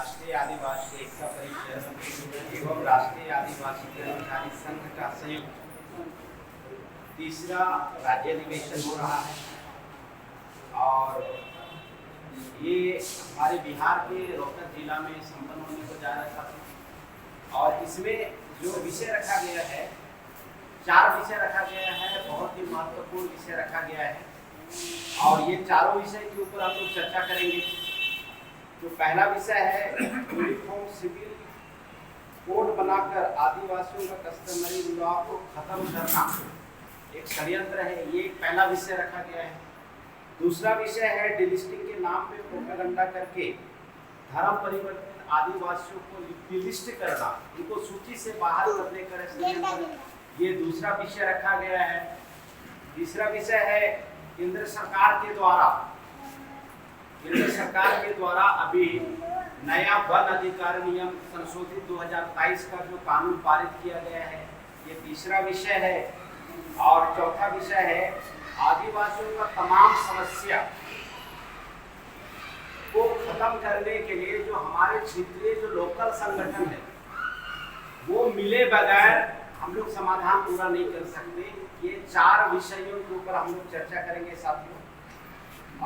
राष्ट्रीय आदिवासी एकता परिषद एवं राष्ट्रीय आदिवासी कर्मचारी संघ का संयुक्त तीसरा राज्य अधिवेशन हो रहा है और ये हमारे बिहार के रोहतक जिला में संपन्न होने को जा रहा था। और इसमें जो विषय रखा गया है, 4 विषय रखा गया है, बहुत ही महत्वपूर्ण विषय रखा गया है और ये चारों विषय के ऊपर हम लोग चर्चा करेंगे। जो पहला विषय है यूनिफॉर्म सिविल कोड बनाकर आदिवासियों का कस्टमरी लॉ को खत्म करना एक षड्यंत्र है, ये पहला विषय रखा गया है। दूसरा विषय है डिलिस्टिंग के नाम पे प्रोपेगेंडा करके धर्म परिवर्तन आदिवासियों को डिलिस्ट करना, इनको सूची से बाहर करने का षड्यंत्र, ये दूसरा विषय रखा गया है। तीसरा विषय है केंद्र सरकार के द्वारा अभी नया वन अधिकार नियम संशोधित 2023 का जो कानून पारित किया गया है, ये तीसरा विषय है। और चौथा विषय है आदिवासियों का तमाम समस्या को खत्म करने के लिए जो हमारे क्षेत्रीय जो लोकल संगठन है वो मिले बगैर हम लोग समाधान पूरा नहीं कर सकते। ये 4 विषयों के ऊपर हम लोग चर्चा करेंगे साथियों।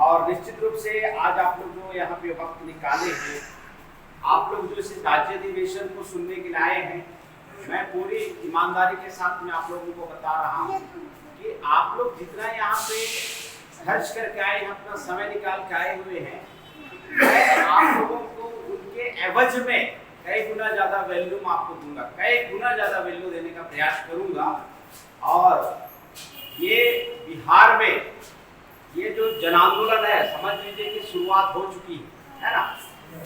और निश्चित रूप से आज आप लोग जो यहाँ पे वक्त निकाले हैं, आप लोग जो इस राज्य अधिवेशन को सुनने के लिए आए हैं, मैं पूरी ईमानदारी के साथ में आप लोगों को बता रहा हूँ कि आप लोग जितना यहाँ पे खर्च करके आए हैं, अपना समय निकाल के आए हुए हैं, मैं आप लोगों को उनके एवज में कई गुना ज्यादा वैल्यू आपको दूंगा, कई गुना ज्यादा वैल्यू देने का प्रयास करूंगा। और ये बिहार में ये जो जन आंदोलन है, समझ लीजिए कि शुरुआत हो चुकी है ना,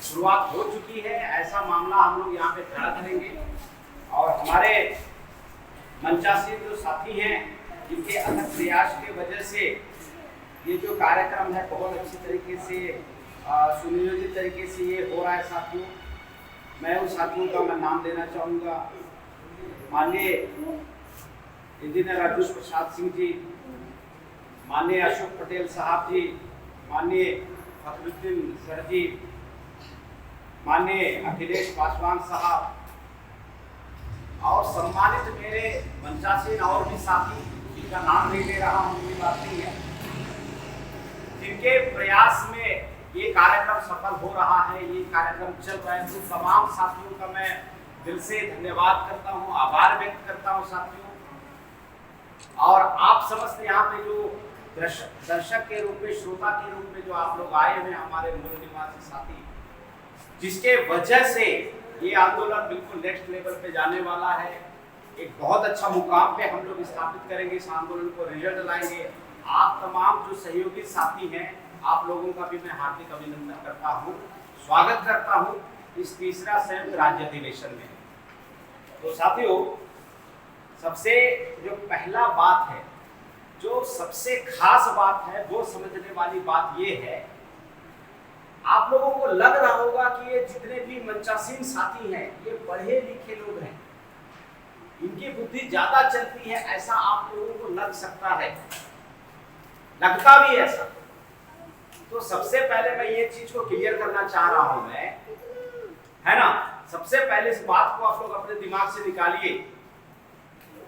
शुरुआत हो चुकी है। ऐसा मामला हम लोग यहाँ पे खड़ा करेंगे और हमारे मंचासीन जो साथी हैं, जिनके अथक प्रयास के वजह से ये जो कार्यक्रम है बहुत अच्छी तरीके से सुनियोजित तरीके से ये हो रहा है साथियों। मैं उन साथियों का मैं नाम देना चाहूँगा। माननीय इंजीनियर राजेश प्रसाद सिंह जी, माननीय अशोक पटेल साहब जी, माननीय फखरुद्दीन सर जी, माननीय अखिलेश पासवान साहब और सम्मानित मेरे मंचासीन और भी साथी, जिनका नाम नहीं ले रहा हूँ, कोई बात नहीं है, जिनके प्रयास में ये कार्यक्रम सफल हो रहा है, ये कार्यक्रम चल रहा है, तो तमाम साथियों का मैं दिल से धन्यवाद करता हूँ, आभार व्यक्त करता हूँ साथियों। और आप समस्त यहाँ पे जो दर्शक के रूप में, श्रोता के रूप में जो आप लोग आए हैं, हमारे मूल निवासी साथी, जिसके वजह से ये आंदोलन बिल्कुल नेक्स्ट लेवल पे जाने वाला है, एक बहुत अच्छा मुकाम पे हम लोग स्थापित करेंगे, इस आंदोलन को रिजल्ट लाएंगे। आप तमाम जो सहयोगी साथी हैं, आप लोगों का भी मैं हार्दिक अभिनंदन करता हूँ, स्वागत करता हूँ इस तीसरा संयुक्त राज्य अधिवेशन में। तो साथियों, सबसे जो पहला बात है, जो सबसे खास बात है, वो समझने वाली बात ये है, आप लोगों को लग रहा होगा कि ये जितने भी मंचासीन साथी हैं, ये पढ़े लिखे लोग हैं, इनकी बुद्धि ज्यादा चलती है, ऐसा आप लोगों को लग सकता है, लगता भी ऐसा। तो सबसे पहले मैं ये चीज को क्लियर करना चाह रहा हूं मैं, है ना, सबसे पहले इस बात को आप लोग अपने दिमाग से निकालिए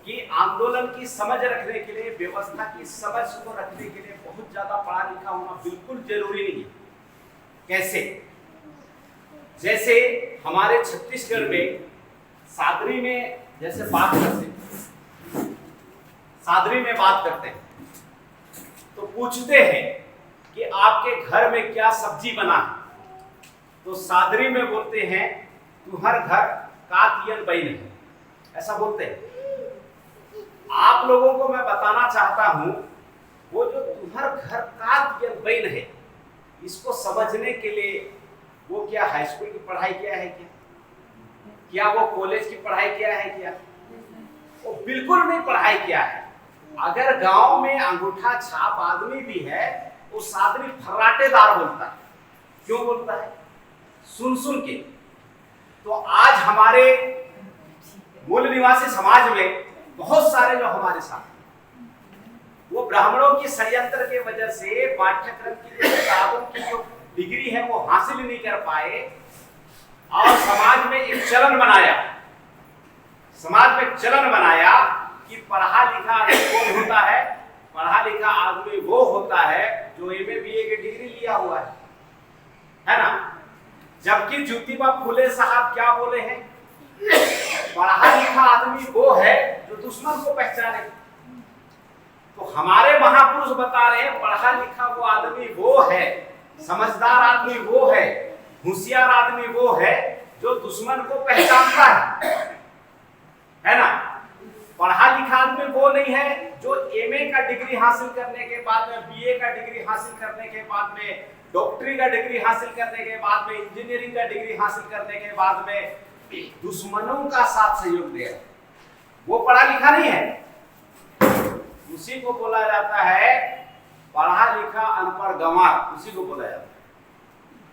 कि आंदोलन की समझ रखने के लिए, व्यवस्था की समझ को रखने के लिए बहुत ज्यादा पढ़ा लिखा होना बिल्कुल जरूरी नहीं है। कैसे? जैसे हमारे छत्तीसगढ़ में सादरी में जैसे बात करते हैं तो पूछते हैं कि आपके घर में क्या सब्जी बना है, तो सादरी में बोलते हैं तुहर घर कातियन बई नहीं, ऐसा बोलते हैं। आप लोगों को मैं बताना चाहता हूं, वो जो तुहर घर कातियन बई नहीं, इसको समझने के लिए वो क्या हाई स्कूल की पढ़ाई किया है क्या वो कॉलेज की पढ़ाई किया है क्या? वो बिल्कुल नहीं पढ़ाई किया है। अगर गांव में अंगूठा छाप आदमी भी है, वो सादरी फर्राटेदार बोलता है। क्यों बोलता है? सुन सुन के। तो आज हमारे मूल निवासी समाज में बहुत सारे जो हमारे साथ, वो ब्राह्मणों की षड्यंत्र के वजह से पाठ्यक्रम की किताबों की जो डिग्री है वो हासिल नहीं कर पाए, और समाज में एक चलन बनाया, समाज में चलन बनाया कि पढ़ा लिखा आदमी कौन होता है? पढ़ा लिखा आदमी वो होता है जो एमए बीए की डिग्री लिया हुआ है ना? जबकि ज्योतिबा फुले साहब क्या बोले हैं? पढ़ा लिखा आदमी वो है जो दुश्मन को पहचाने। तो हमारे महापुरुष बता रहे हैं पढ़ा लिखा वो आदमी वो है, समझदार आदमी वो है, होशियार आदमी वो है जो दुश्मन को पहचानता है ना? पढ़ा लिखा आदमी वो नहीं है जो एमए का डिग्री हासिल करने के बाद में, बीए का डिग्री हासिल करने के बाद में, डॉक्टरी का डिग्री हासिल करने के बाद में, इंजीनियरिंग का डिग्री हासिल करने के बाद में दुश्मनों का साथ सहयोग दे। वो पढ़ा लिखा नहीं है। उसी को बोला जाता है पढ़ा लिखा अनपढ़ गंवार, उसी को बोला जाता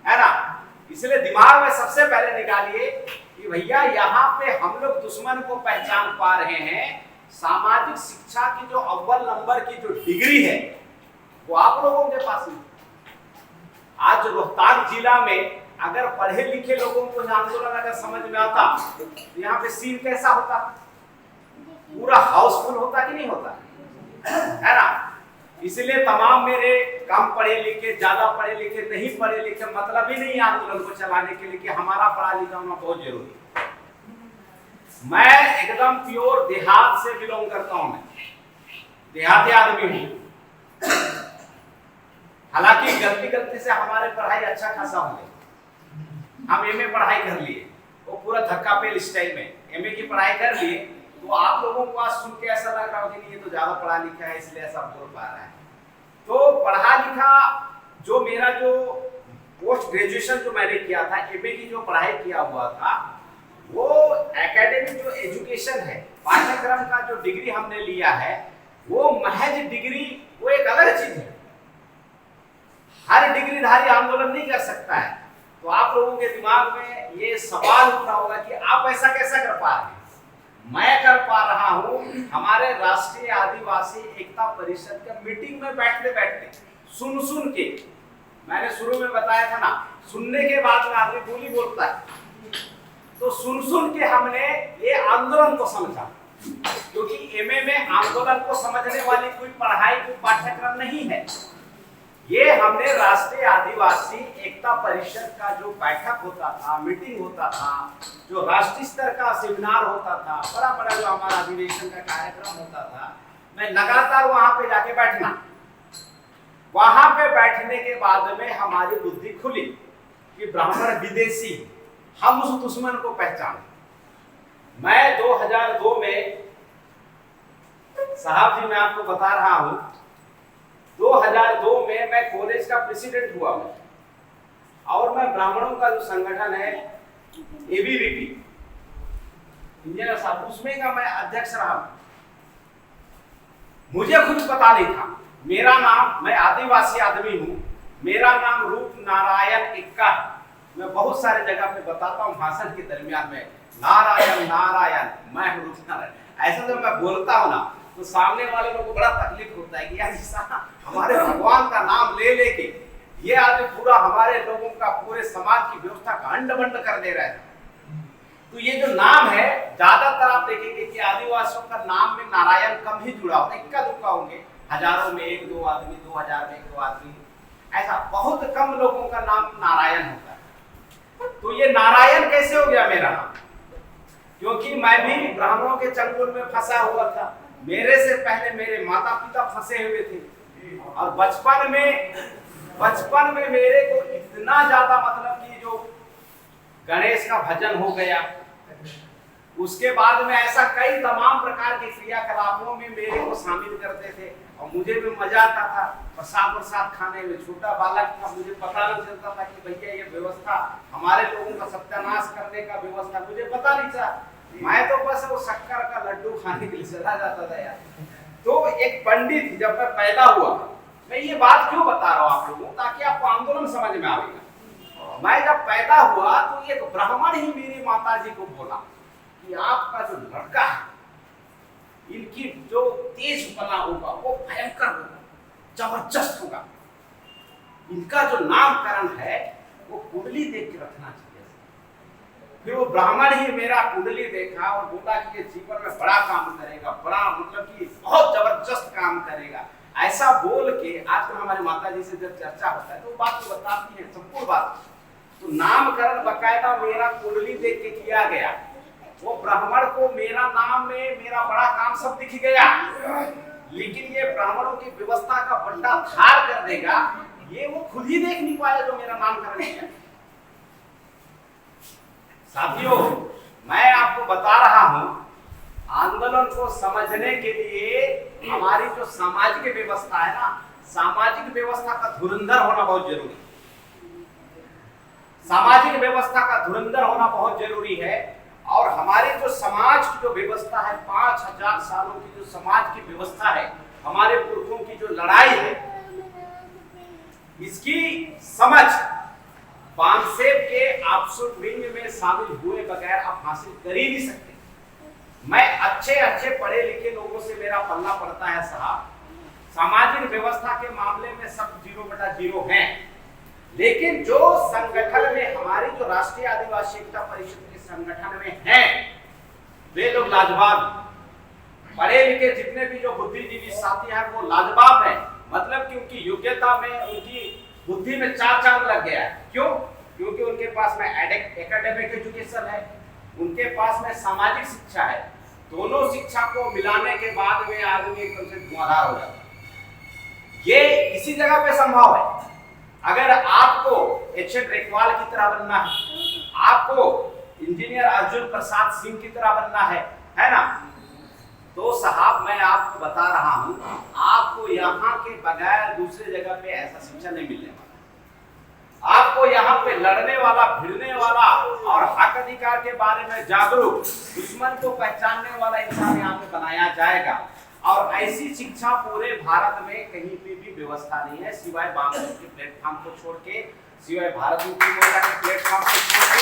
है ना? इसलिए दिमाग में सबसे पहले निकालिए कि भैया यहाँ पे हम लोग दुश्मन को पहचान पा रहे हैं। सामाजिक शिक्षा की जो अव्वल नंबर की जो डिग्री है वो आप लोगों के पास नहीं। आज रोहतास जिला में अगर पढ़े लिखे लोगों को आंदोलन अगर समझ में आता तो यहाँ पे सीन कैसा होता? पूरा हाउसफुल होता कि नहीं होता, है ना? इसलिए तमाम मेरे कम पढ़े लिखे, ज्यादा पढ़े लिखे, नहीं पढ़े लिखे, मतलब ही नहीं आंदोलन को चलाने के लिए कि हमारा पढ़ा लिखा होना बहुत जरूरी है। मैं एकदम प्योर देहात से बिलोंग करता हूं, मैं देहाती आदमी हूं। हालांकि गलती से हमारे पढ़ाई अच्छा खासा हो गई। हम एमए पढ़ाई कर लिए, वो पूरा धक्का पेल स्टाइल में एमए की पढ़ाई कर लिए। तो आप लोगों को आज सुन के ऐसा लग रहा हो कि ये तो ज्यादा पढ़ा लिखा है इसलिए ऐसा बोल पा रहा है। तो पढ़ा लिखा जो मेरा जो पोस्ट ग्रेजुएशन जो मैंने किया था, एमए की जो पढ़ाई किया हुआ था, वो एकेडमिक जो एजुकेशन है, पाठ्यक्रम का जो डिग्री हमने लिया है, वो महज डिग्री, वो एक अलग चीज है। हर डिग्रीधारी आंदोलन नहीं कर सकता है। तो आप लोगों के दिमाग में ये सवाल उठ रहा होगा कि आप ऐसा कैसा कर पा रहे हैं? मैं कर पा रहा हूं। हमारे राष्ट्रीय आदिवासी एकता परिषद के मीटिंग में बैठते बैठते सुन के, मैंने शुरू में बताया था ना, सुनने के बाद में आदमी बोली बोलता है। तो सुन के हमने ये आंदोलन को समझा, क्योंकि एमए में आंदोलन को समझने वाली कोई पढ़ाई, कोई पाठ्यक्रम नहीं है। ये हमने राष्ट्रीय आदिवासी एकता परिषद का जो बैठक होता था, मीटिंग होता था, जो राष्ट्रीय स्तर का सेमिनार होता था, बड़ा बड़ा जो हमारा अधिवेशन का कार्यक्रम होता था, मैं लगातार वहां पे जाके बैठना। वहां पे बैठने के बाद में हमारी बुद्धि खुली कि ब्राह्मण विदेशी, हम उस दुश्मन को पहचान। मैं 2002 में, साहब जी मैं आपको बता रहा हूं, 2002 में मैं कॉलेज का प्रेसिडेंट हुआ मैं, और मैं ब्राह्मणों का जो संगठन है एबीवीपी, इंजीनियर साहब, उसमें का मैं अध्यक्ष रहा। मुझे खुद पता नहीं था मेरा नाम, मैं आदिवासी आदमी हूं, मेरा नाम रूप नारायण इक्का। मैं बहुत सारे जगह पे बताता हूं भाषण के दरमियान में, नारायण नारायण, मैं रूप नारायण। ऐसा जब मैं बोलता हूं ना तो सामने वाले लोगों को बड़ा तकलीफ होता है कि यार हमारे भगवान का नाम ले लेके ये आदमी पूरा हमारे लोगों का, पूरे समाज की व्यवस्था का अंड-बंड कर दे रहा है। तो ये जो नाम है, ज्यादातर आप देखेंगे कि आदिवासियों का नाम में नारायण कम ही जुड़ा होता है, इक्का दुक्का होंगे, हजारों में एक दो आदमी, 2000 में एक दो आदमी, ऐसा बहुत कम लोगों का नाम नारायण होता है। तो ये नारायण कैसे हो गया मेरा नाम? क्योंकि मैं भी ब्राह्मणों के चंगुल में फंसा हुआ था। मेरे से पहले मेरे माता पिता फंसे हुए थे, और बचपन में मेरे को इतना ज्यादा, मतलब कि जो गणेश का भजन हो गया, उसके बाद में ऐसा कई तमाम प्रकार के क्रियाकलापों में मेरे को शामिल करते थे, और मुझे भी मजा आता था प्रसाद खाने में। छोटा बालक था, मुझे पता नहीं चलता था कि भैया ये व्यवस्था हमारे लोगों का सत्यानाश करने का व्यवस्था, मुझे पता नहीं था। मैं तो बस वो शक्कर का लड्डू खाने के लिए चला जाता था यार। तो एक पंडित, जब मैं पैदा हुआ, मैं ये बात क्यों बता रहा हूँ आप लोगों, ताकि आपको आंदोलन समझ में आएगा। मैं जब पैदा हुआ तो एक ब्राह्मण ही मेरी माता जी को बोला कि आपका जो लड़का है, इनकी जो तेज बना होगा वो भयंकर होगा, जबरदस्त होगा, इनका जो नामकरण है वो कुंडली देख के रखना चाहिए। फिर वो ब्राह्मण ही मेरा कुंडली देखा और बोला कि ये जीवन में बड़ा काम करेगा, बड़ा मतलब कि बहुत जबरदस्त काम करेगा। ऐसा बोल के आजकल हमारे माता जी से जब चर्चा होता है तो वो बात तो बताती है, संपूर्ण बात। तो नामकरण बकायदा मेरा कुंडली देख के किया गया। वो ब्राह्मण को मेरा नाम में मेरा बड़ा काम सब दिख गया, लेकिन ये ब्राह्मणों की व्यवस्था का बंटा धार कर देगा, ये वो खुद ही देख नहीं पाया जो मेरा नामकरण है। साथियों, मैं आपको बता रहा हूं, आंदोलन को समझने के लिए हमारी जो सामाजिक व्यवस्था है ना, सामाजिक व्यवस्था का धुरंधर होना बहुत जरूरी है। सामाजिक व्यवस्था का धुरंधर होना बहुत जरूरी है। और हमारे जो समाज की जो व्यवस्था है, 5000 सालों की जो समाज की व्यवस्था है, हमारे पुरखों की जो लड़ाई है, इसकी समझ पानसेब के एब्सोल्यूट मीनिंग में शामिल हुए बगैर आप हासिल कर ही नहीं सकते। मैं अच्छे पढ़े लिखे लोगों से मेरा पल्ला पड़ता है साहब, सामाजिक व्यवस्था के मामले में सब 0/0 हैं, लेकिन जो संगठन में हमारी जो राष्ट्रीय आदिवासी एकता परिषद के संगठन में हैं, वे लोग लाजवाब, पढ़े लिखे जितने भी जो बुद्धिजीवी साथी हैं वो लाजवाब हैं। मतलब कि उनकी योग्यता में, उनकी बुद्धि में 4 चांद लग गया है। क्यों? क्योंकि उनके पास में एकेडमिक एजुकेशन है, उनके पास में सामाजिक शिक्षा है। दोनों शिक्षा को मिलाने के बाद में आदमी एकदम से धुआंधार हो जाता है। ये इसी जगह पे संभव है। अगर आपको एच.एन. रेखवाल की तरह बनना है, आपको इंजीनियर अर्जुन प्रसाद सिंह की तरह बनना है ना, तो साहब मैं आपको बता रहा हूं, आपको यहाँ के बगैर दूसरे जगह पे ऐसा शिक्षा नहीं मिलने वाला। आपको यहाँ पे लड़ने वाला, भिड़ने वाला और हक अधिकार के बारे में जागरूक, दुश्मन को पहचानने वाला इंसान यहाँ पे बनाया जाएगा। और ऐसी शिक्षा पूरे भारत में कहीं पे भी व्यवस्था नहीं है, सिवाय बांग्लादेश के प्लेटफॉर्म को छोड़ के, सिवाय भारत मुक्ति मोर्चा के प्लेटफॉर्म को छोड़ के,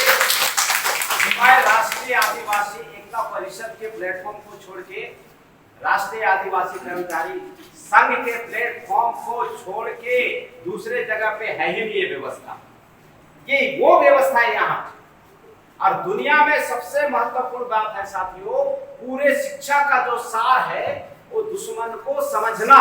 सिवाय राष्ट्रीय आदिवासी एकता परिषद के प्लेटफॉर्म को छोड़ के, राष्ट्रीय आदिवासी कर्मचारी संघ के प्लेटफॉर्म को छोड़ के दूसरे जगह पे है ही नहीं ये व्यवस्था। ये वो व्यवस्था है यहाँ। और दुनिया में सबसे महत्वपूर्ण बात है साथियों, पूरे शिक्षा का जो सार है वो दुश्मन को समझना।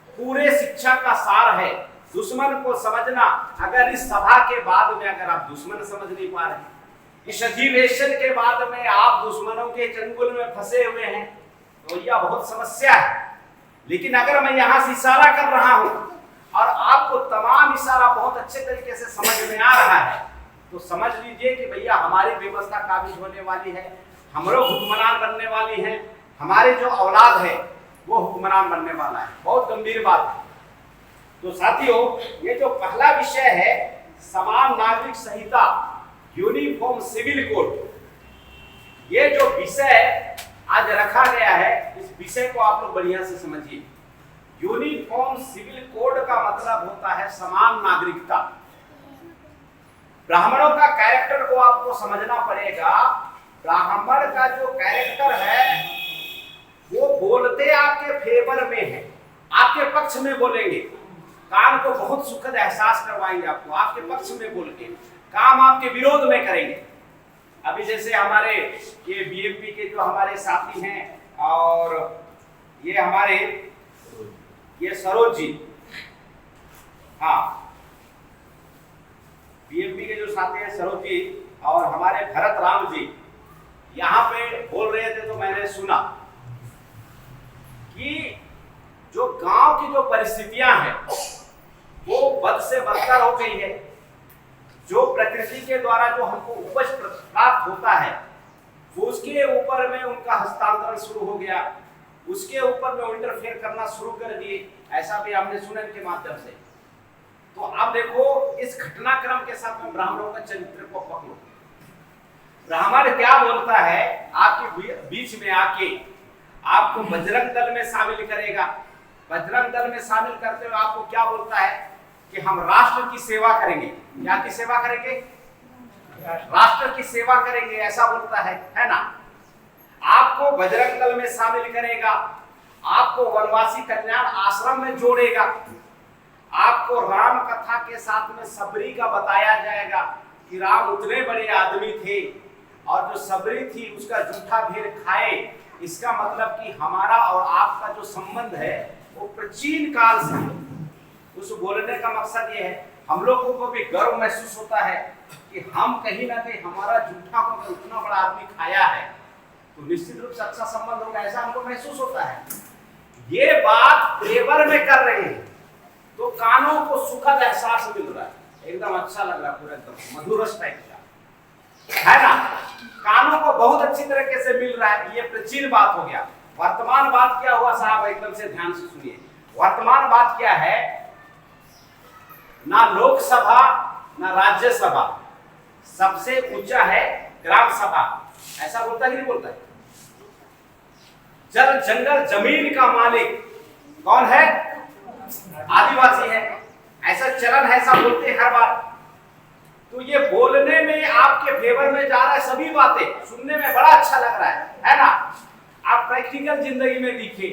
पूरे शिक्षा का सार है दुश्मन को समझना। अगर इस सभा के बाद में अगर आप दुश्मन समझ नहीं पा रहे, इस अधिवेशन के बाद में आप दुश्मनों के चंगुल में फंसे हुए हैं, तो यह बहुत समस्या है। लेकिन अगर मैं यहाँ से इशारा कर रहा हूँ और आपको तमाम इशारा बहुत अच्छे तरीके से समझ में आ रहा है, तो समझ लीजिए कि भैया हमारी व्यवस्था काबिज होने वाली है, हम लोग हुक्मरान बनने वाली हैं, हमारे जो औलाद है वो हुक्मरान बनने वाला है। बहुत गंभीर बात है। तो साथियों, ये जो पहला विषय है समान नागरिक संहिता, यूनिफॉर्म सिविल कोड, ये जो विषय आज रखा गया है, इस विषय को आप लोग बढ़िया से समझिए। यूनिफॉर्म सिविल कोड का मतलब होता है समान नागरिकता। ब्राह्मणों का कैरेक्टर को आपको समझना पड़ेगा। ब्राह्मण का जो कैरेक्टर है वो बोलते आपके फेवर में है, आपके पक्ष में बोलेंगे, काम को बहुत सुखद एहसास करवाएंगे आपको, आपके पक्ष में बोल के काम आपके विरोध में करेंगे। अभी जैसे हमारे ये बीएमपी के जो हमारे साथी हैं और ये हमारे ये सरोज जी, हाँ बीएमपी के जो साथी हैं सरोज जी और हमारे भरत राम जी यहाँ पे बोल रहे थे, तो मैंने सुना कि जो गांव की जो परिस्थितियां हैं वो बद से बदतर हो गई है। जो प्रकृति के द्वारा जो हमको उपज प्राप्त होता है उसके ऊपर में उनका हस्तांतरण शुरू हो गया, उसके ऊपर में इंटरफेयर करना शुरू कर दिए, ऐसा भी हमने सुना इनके माध्यम से। तो अब देखो इस घटनाक्रम के साथ में ब्राह्मणों का चरित्र को पकड़ो। ब्राह्मण क्या बोलता है आपके बीच में आके, आपको बजरंग दल में शामिल करेगा। बजरंग दल में शामिल करते हुए आपको क्या बोलता है कि हम राष्ट्र की सेवा करेंगे। क्या की सेवा करेंगे? राष्ट्र की सेवा करेंगे, ऐसा बोलता है ना। आपको बजरंग दल में शामिल करेगा, आपको वनवासी कल्याण आश्रम में जोड़ेगा, आपको राम कथा के साथ में सबरी का बताया जाएगा, कि राम उतने बड़े आदमी थे और जो सबरी थी उसका जूठा भेड़ खाए, इसका मतलब कि हमारा और आपका जो संबंध है वो प्राचीन काल से है। उस बोलने का मकसद ये है, हम लोगों को भी गर्व महसूस होता है कि हम कहीं ना कहीं हमारा जूठा को उतना बड़ा आदमी खाया है, तो निश्चित रूप से अच्छा संबंध होगा, ऐसा हमको महसूस होता है। ये बात देवर में कर रहे हैं तो कानों को सुखद एहसास मिल रहा है, एकदम अच्छा लग रहा है, पूरा एकदम मधुरस टाइप का है ना, कानों को बहुत अच्छी तरीके से मिल रहा है। ये प्राचीन बात हो गया। वर्तमान बात क्या हुआ साहब, एकदम से ध्यान से सुनिए। वर्तमान बात क्या है, ना लोकसभा ना राज्यसभा, सबसे ऊंचा है ग्राम सभा। ऐसा बोलता है कि नहीं बोलता है? जल जंगल जमीन का मालिक कौन है? आदिवासी है। ऐसा चलन है, ऐसा बोलते हैं हर बार। तो ये बोलने में आपके फेवर में जा रहा है, सभी बातें सुनने में बड़ा अच्छा लग रहा है ना। आप प्रैक्टिकल जिंदगी में देखिए,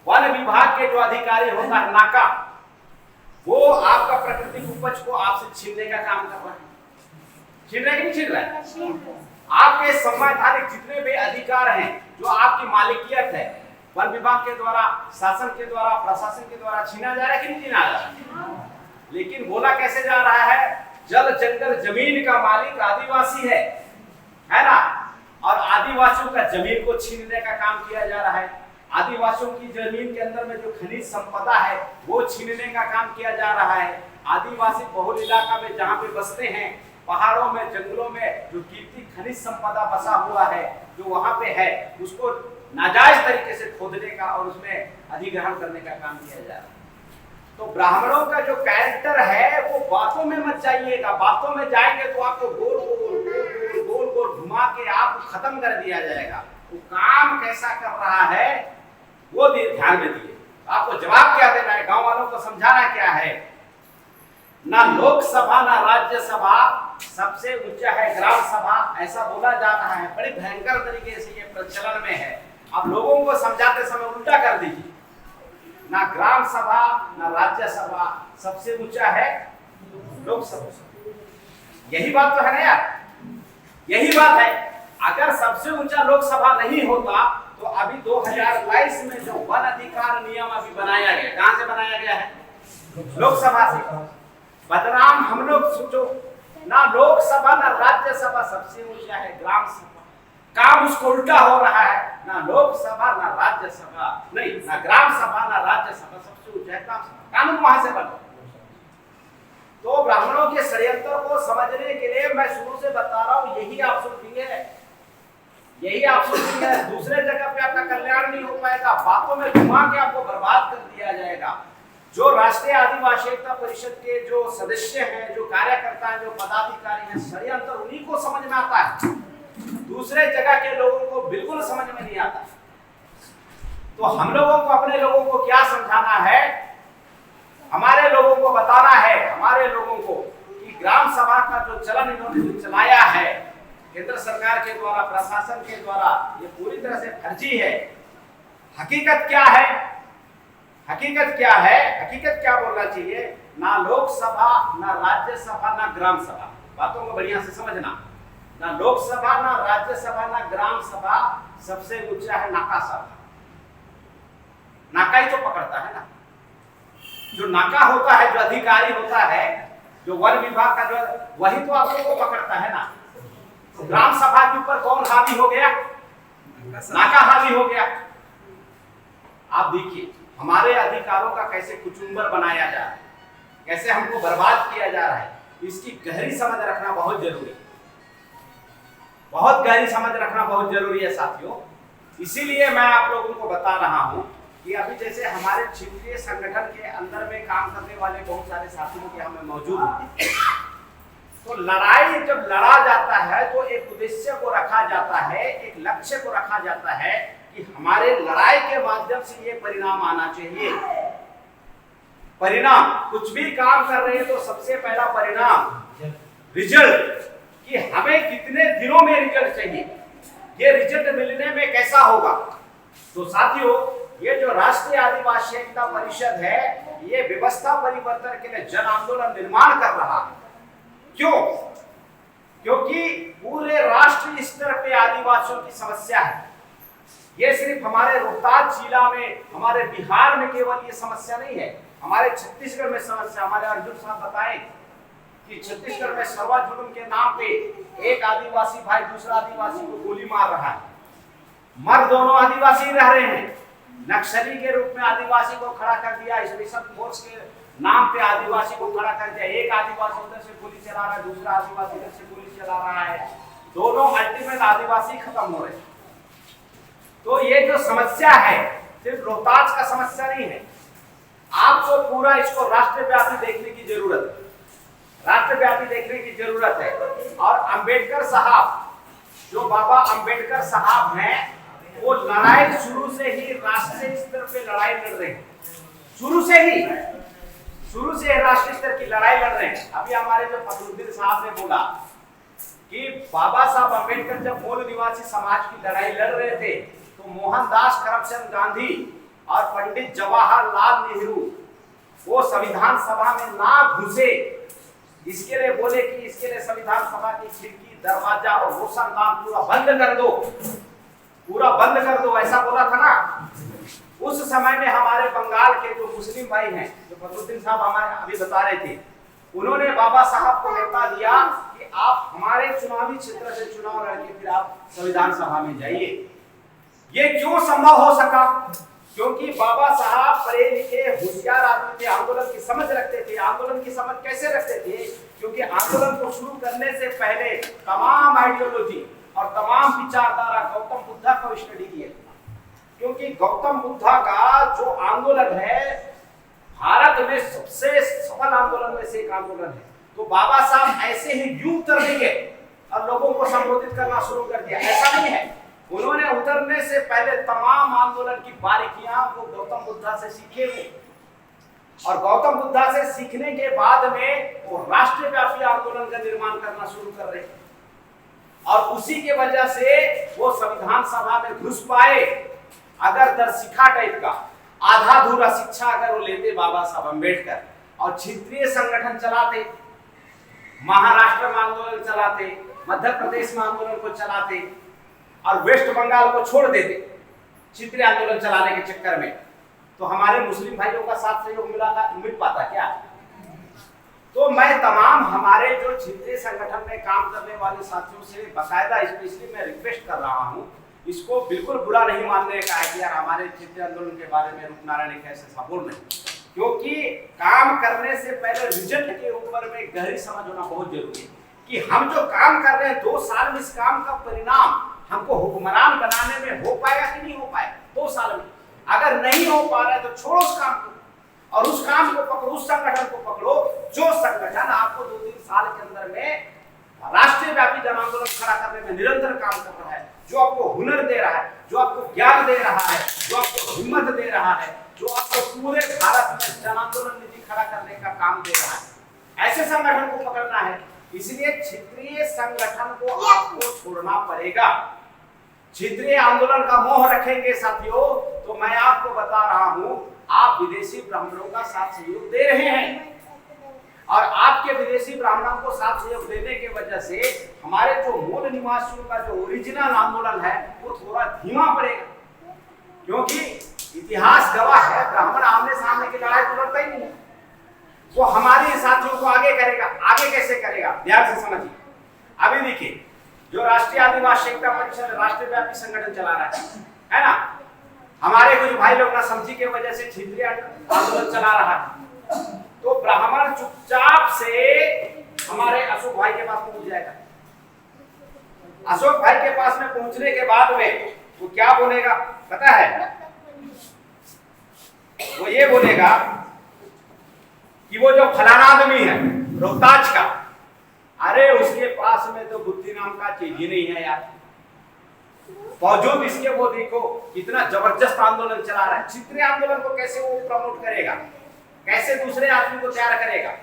वन विभाग के जो अधिकारी होता है नाका, वो आपका प्राकृतिक उपज को आपसे छीनने का काम कर रहा है। छीन रहा है कि नहीं छीन रहा है? आपके संवैधानिक जितने भी अधिकार हैं, जो आपकी मालिकियत है, वन विभाग के द्वारा, शासन के द्वारा, प्रशासन के द्वारा छीना जा रहा है कि नहीं छीना जा रहा है? लेकिन बोला कैसे जा रहा है, जल जंगल जमीन का मालिक आदिवासी है ना, और आदिवासियों का जमीन को छीनने का काम किया जा रहा है। आदिवासियों की जमीन के अंदर में जो खनिज संपदा है वो छीनने का काम किया जा रहा है। आदिवासी बहुल इलाका में जहाँ पे बसते हैं, पहाड़ों में, जंगलों में जो कीमती खनिज संपदा बसा हुआ है, जो वहाँ पे है, उसको नाजायज तरीके से खोदने का और उसमें अधिग्रहण करने का काम किया जा रहा है। तो ब्राह्मणों का जो कैरेक्टर है वो बातों में मत जाइएगा, बातों में जाएंगे तो आपको गोल गोल गोल गोल गोल घुमा के आपको खत्म कर दिया जाएगा। वो काम कैसा कर रहा है वो ध्यान में दिए। आपको जवाब क्या देना है, गांव वालों को समझाना क्या है। ना लोकसभा ना राज्यसभा, सबसे ऊंचा है ग्राम सभा, ऐसा बोला जा रहा है। बड़ी भयंकर तरीके से ये प्रचलन में है। आप लोगों को समझाते समय उल्टा कर दीजिए, ना ग्राम सभा ना राज्यसभा, सबसे ऊंचा है लोकसभा। यही बात तो है ना यार, यही बात है। अगर सबसे ऊंचा लोकसभा नहीं होता तो अभी 2022 में जो वन अधिकार नियम अभी बनाया गया, कहां से बनाया गया है? लोकसभा से। बदनाम हम लोग सोचो, ना लोकसभा ना राज्यसभा, सबसे ऊंचा है ग्राम सभा। काम उसको उल्टा हो रहा है, ना लोकसभा ना राज्यसभा, नहीं ना ग्राम सभा ना राज्यसभा, सबसे ऊंचा है ग्राम सभा। कानून वहां से बना। तो ब्राह्मणों के षड्यंत्र को समझने के लिए मैं शुरू से बता रहा हूं, यही आप सुनिए, यही आप सुनिए। दूसरे जगह पे आपका कल्याण नहीं हो पाएगा, बातों में घुमा के आपको बर्बाद कर दिया जाएगा। जो राष्ट्रीय आदिवासी एकता परिषद के जो सदस्य हैं, जो कार्यकर्ता हैं, जो पदाधिकारी हैं, षड्यंत्र उन्हीं को समझ में आता है, दूसरे जगह के लोगों को बिल्कुल समझ में नहीं आता। तो हम लोगों को अपने लोगों को क्या समझाना है, हमारे लोगों को बताना है, हमारे लोगों को कि ग्राम सभा का जो चलन इन्होंने जो चलाया है केंद्र सरकार के द्वारा, प्रशासन के द्वारा, ये पूरी तरह से फर्जी है। हकीकत क्या है, हकीकत क्या है, हकीकत क्या बोलना चाहिए, ना लोकसभा ना राज्यसभा ना ग्राम सभा। बातों को बढ़िया से समझना, ना लोकसभा ना राज्यसभा ना ग्राम सभा, सबसे ऊंचा है नाका सभा। नाका ही तो पकड़ता है ना, जो नाका होता है, जो अधिकारी होता है, जो वन विभाग का, जो वही तो आप लोगों को पकड़ता है ना। ग्राम सभा के ऊपर कौन हावी हो गया? नाका हावी हो गया। आप देखिए हमारे अधिकारों का कैसे कुचुम्बर बनाया जा रहा है, कैसे हमको बर्बाद किया जा रहा है। इसकी गहरी समझ रखना बहुत जरूरी है, बहुत गहरी समझ रखना बहुत जरूरी है साथियों। इसीलिए मैं आप लोगों को बता रहा हूं कि अभी जैसे हमारे क्षेत्रीय संगठन के अंदर में काम करने वाले बहुत सारे साथियों के हमें मौजूद हैं। तो लड़ाई जब लड़ा जाता है तो एक उद्देश्य को रखा जाता है, एक लक्ष्य को रखा जाता है कि हमारे लड़ाई के माध्यम से ये परिणाम आना चाहिए। परिणाम, कुछ भी काम कर रहे हैं तो सबसे पहला परिणाम रिजल्ट, कि हमें कितने दिनों में रिजल्ट चाहिए, ये रिजल्ट मिलने में कैसा होगा। तो साथियों, ये जो राष्ट्रीय आदिवासी एकता परिषद है, ये व्यवस्था परिवर्तन के लिए जन आंदोलन निर्माण कर रहा है। क्यों? आदिवासियों की समस्या है। ये सिर्फ हमारे रोहतास जिला में, हमारे बिहार में केवल ये समस्या नहीं है, हमारे छत्तीसगढ़ में समस्या। हमारे अर्जुन साहब बताए कि छत्तीसगढ़ में सरवा जुलूम के नाम पे एक आदिवासी भाई दूसरा आदिवासी को गोली मार रहा है। मर दोनों आदिवासी रह रहे हैं। नक्सली के रूप में आदिवासी को खड़ा कर दिया, स्पेशल फोर्स के नाम पे आदिवासी को खड़ा कर दिया। एक आदिवासी उधर से गोली चला रहा है, दूसरा आदिवासी इधर से गोली चला रहा है, दोनों अल्टीमेट आदिवासी खत्म हो रहे हैं। तो ये जो समस्या है सिर्फ रोहतास का समस्या नहीं है, आपको पूरा इसको राष्ट्रव्यापी देखने की जरूरत है, राष्ट्रव्यापी देखने की जरूरत है। और अंबेडकर साहब, जो बाबा अंबेडकर साहब हैं, वो लड़ाई शुरू से ही राष्ट्रीय स्तर पे लड़ाई लड़ रहे हैं, शुरू से ही राष्ट्रीय स्तर की लड़ाई लड़ रहे हैं। अभी हमारे जो फखरुद्दीन साहब ने बोला कि बाबा साहब अंबेडकर जब मूल निवासी समाज की लड़ाई लड़ रहे थे तो मोहनदास करमचंद गांधी और पंडित जवाहरलाल नेहरू वो संविधान सभा में ना घुसे, इसके लिए बोले कि इसके लिए संविधान सभा की खिड़की, दरवाजा और रोशनदान पूरा बंद कर दो, पूरा बंद कर दो, ऐसा बोला था ना। उस समय में हमारे बंगाल के जो मुस्लिम भाई हैं, जो फखरुद्दीन साहब हमारे अभी बता रहे थे, उन्होंने बाबा साहब को न्योता दिया कि आप हमारे चुनावी क्षेत्र से चुनाव लड़के फिर आप संविधान सभा में जाइए। ये क्यों संभव हो सका? क्योंकि बाबा साहब पढ़े लिखे होशियार आदमी थे, आंदोलन की समझ रखते थे। आंदोलन की समझ कैसे रखते थे? क्योंकि आंदोलन को शुरू करने से पहले तमाम आइडियोलॉजी और तमाम विचारधारा गौतम बुद्धा को स्टडी किया, क्योंकि गौतम बुद्धा का जो आंदोलन है भारत में सबसे सफल आंदोलन में से एक आंदोलन है। तो बाबा साहब ऐसे ही यूं उतर नहीं गए और लोगों को संबोधित करना शुरू कर दिया, ऐसा नहीं है। उन्होंने उतरने से पहले तमाम आंदोलन की बारीकियां वो गौतम बुद्धा से सीखे थे, और गौतम बुद्धा से सीखने के बाद में वो राष्ट्रव्यापी आंदोलन का निर्माण करना शुरू कर रहे, और उसी के वजह से वो संविधान सभा में घुस पाए। अगर दरसिखा टाइप का आधा अधूरा शिक्षा अगर वो लेते बाबा साहब अम्बेडकर और क्षेत्रीय संगठन चलाते, महाराष्ट्र में आंदोलन चलाते, मध्य प्रदेश में आंदोलन को चलाते और वेस्ट बंगाल को छोड़ देते क्षेत्रीय आंदोलन चलाने के चक्कर में, तो हमारे मुस्लिम भाइयों का साथ सहयोग मिल पाता क्या? तो मैं तमाम हमारे जो क्षेत्रीय संगठन में काम करने वाले साथियों से बाकायदा स्पेशली मैं रिक्वेस्ट कर रहा हूँ, इसको बिल्कुल बुरा नहीं मानने का है कि यार हमारे क्षेत्रीय आंदोलन के बारे में रूपनारायण कैसे ऐसा बोल रहे हैं, क्योंकि काम करने से पहले रिजल्ट के ऊपर में गहरी समझ होना बहुत जरूरी है कि हम जो काम कर रहे हैं 2 साल में इस काम का परिणाम हमको हुक्मरान बनाने में हो पाएगा कि नहीं हो पाएगा। 2 साल में अगर नहीं हो पा रहा है तो छोड़ो उस काम को और उस काम को पकड़ो, उस संगठन को पकड़ो जो संगठन आपको 2-3 साल के अंदर में राष्ट्रीय व्यापी जन आंदोलन खड़ा करने में निरंतर काम कर रहा है, जो आपको हुनर दे रहा है, जो आपको ज्ञान दे रहा है, जो आपको हिम्मत दे रहा है, जो आपको पूरे भारत में जन आंदोलन नीति खड़ा करने का काम दे रहा है। ऐसे संगठन को पकड़ना है, इसलिए क्षेत्रीय संगठन को आपको छोड़ना पड़ेगा। क्षेत्रीय आंदोलन का मोह रखेंगे साथियों तो मैं आपको बता रहा हूं आप विदेशी ब्राह्मणों का साथ सहयोग दे रहे हैं, और आपके विदेशी ब्राह्मणों को साथ सहयोग देने की वजह से हमारे जो मूल निवासियों का जो ओरिजिनल आंदोलन है वो थोड़ा धीमा पड़ेगा, क्योंकि इतिहास गवाह है ब्राह्मण आमने सामने की लड़ाई तो लड़ता ही नहीं है। वो हमारे साथियों को आगे करेगा, आगे कैसे करेगा ध्यान से समझिए। अभी देखिए जो राष्ट्रीय आदिवासी एकता परिषद राष्ट्रव्यापी संगठन चला रहा है ना, हमारे कुछ भाई लोग ना समझी के वजह से क्षेत्रीय आंदोलन चला रहा है, तो ब्राह्मण चुपचाप से हमारे अशोक भाई के पास पहुंच जाएगा। अशोक भाई के पास में पहुंचने के बाद में वो क्या बोलेगा पता है? वो ये बोलेगा कि वो जो फलाना आदमी है रोहतास का, अरे उसके पास में तो बुद्धि नाम का चीज ही नहीं है यार, बावजूद इसके वो देखो कितना जबरदस्त आंदोलन चला रहा है। क्षेत्रीय आंदोलन को कैसे वो प्रमोट करेगा, कैसे दूसरे आदमी को तैयार करेगा?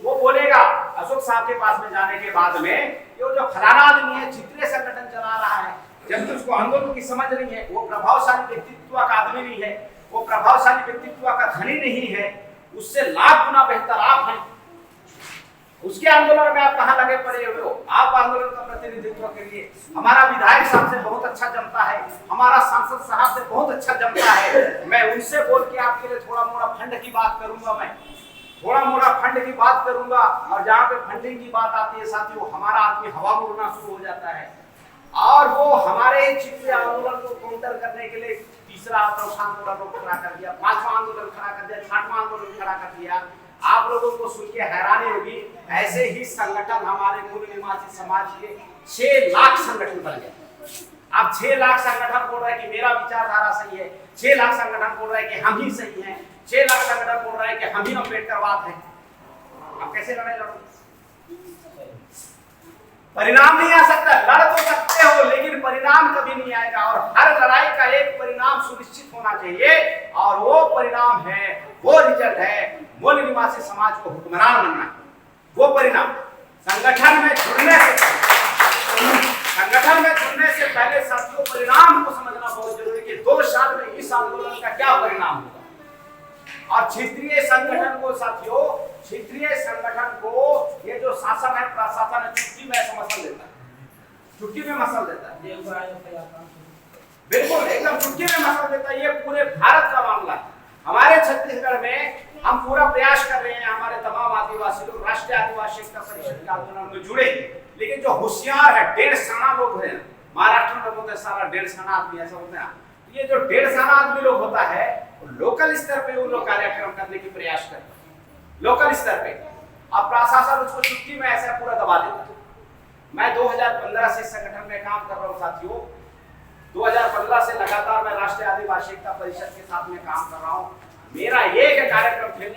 वो बोलेगा अशोक साहब के पास में जाने के बाद में ये जो फलाना आदमी है क्षेत्रीय संगठन चला रहा है, जबकि उसको आंदोलन की समझ नहीं है, वो प्रभावशाली व्यक्तित्व का आदमी नहीं है, वो प्रभावशाली व्यक्तित्व का धनी नहीं है, उससे लाख गुना बेहतर आप हैं। उसके आंदोलन में आप कहां लगे पड़े हुए हो? आप आंदोलन का प्रतिनिधित्व के लिए। हमारा विधायक साहब से बहुत अच्छा जमता है, हमारा सांसद साहब से बहुत अच्छा जमता है। मैं उनसे बोल के आपके लिए थोड़ा मोड़ा फंड की बात करूंगा, मैं थोड़ा मोड़ा फंड की बात करूंगा। और जहाँ पे फंडिंग की बात आती है साथियों, हमारा आदमी हवा में उड़ना शुरू हो जाता है और वो हमारे चित्त आंदोलन को काउंटर करने के लिए तीसरा चौथा आंदोलन खड़ा कर दिया, पांचवा आंदोलन खड़ा कर दिया, छठवां आंदोलन खड़ा कर दिया। आप लोगों को सुन के हैरानी होगी, ऐसे ही संगठन हमारे मूल निवासी समाज के 6 लाख संगठन बन गए। अब 6 लाख संगठन बोल रहा है कि मेरा विचारधारा सही है, 6 लाख संगठन बोल रहा है कि हम ही सही हैं, 6 लाख संगठन बोल रहा है कि हम ही अम्बेडकरवाद हैं। आप कैसे लड़ाई लड़ोगे? परिणाम नहीं आ सकता। लड़ तो सकते हो लेकिन परिणाम कभी नहीं आएगा। और हर लड़ाई का एक परिणाम सुनिश्चित होना चाहिए और वो परिणाम है, वो रिजल्ट है, मूल निवासी समाज को हुक्मरान बनना है। वो परिणाम संगठन में जुड़ने से पहले साथियों परिणाम को समझना बहुत जरूरी है कि 2 साल में इस आंदोलन का क्या परिणाम होगा। और क्षेत्रीय संगठन को साथियों, क्षेत्रीय संगठन को ये जो शासन है, प्रशासन है, चुटकी में ऐसा मसल देता है, चुटकी में मसल देता है, बिल्कुल एकदम चुटकी में मसल देता है। ये पूरे भारत का मामला है। हमारे छत्तीसगढ़ में हम पूरा प्रयास कर रहे हैं, हमारे तमाम आदिवासी लोग राष्ट्रीय आदिवासी एकता परिषद के आंदोलन में जुड़े। लेकिन जो होशियार है, 1.5 आना लोग हैं, महाराष्ट्र में बोलते हैं सारा 1.5 आना आदमी ऐसा होता है। ये जो 1.5 आना आदमी लोग होता है, लोकल स्तर पे वो लोग कार्यक्रम करने की प्रयास करते हैं, लोकल स्तर पे। अब प्रशासन उसको चुटकी में ऐसा पूरा दबा देता है। मैं 2015 से संगठन में काम कर रहा हूँ साथियों। 2015 से लगातार मैं राष्ट्रीय आदिवासी एकता परिषद के साथ में काम कर रहा हूँ। मेरा एक कार्यक्रम फेल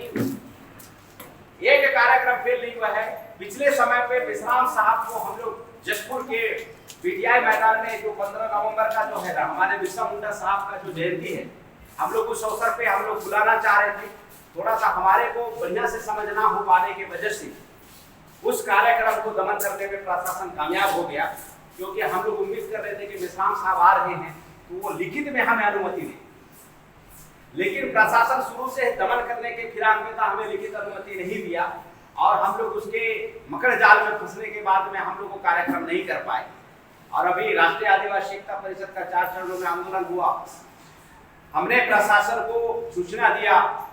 नहीं हुआ है। पिछले समय पे विश्राम साहब को हम लोग जशपुर के पीटीआई मैदान में जो 15 नवंबर का जो है हमारे बिरसा मुंडा साहब का जो जयंती है, हम लोग उस अवसर पे हम लोग बुलाना चाह रहे थे। थोड़ा सा हमारे को बढ़िया से समझ ना हो पाने की वजह से उस कार्यक्रम को दमन करने में प्रशासन कामयाब हो गया, क्योंकि हम लोग उम्मीद कर रहे थे कि विश्राम साहब आ रहे हैं तो वो लिखित में हमें अनुमति दें। लेकिन प्रशासन शुरू से दमन करने के फिराक में था, हमें लिखित अनुमति नहीं दिया और हम लोग उसके मकड़ जाल में फंसने के बाद में हम लोग को कार्यक्रम नहीं कर पाए। और अभी राष्ट्रीय आदिवासी एकता परिषद का 4 चरणों में आंदोलन हुआ। हमने प्रशासन को सूचना दिया,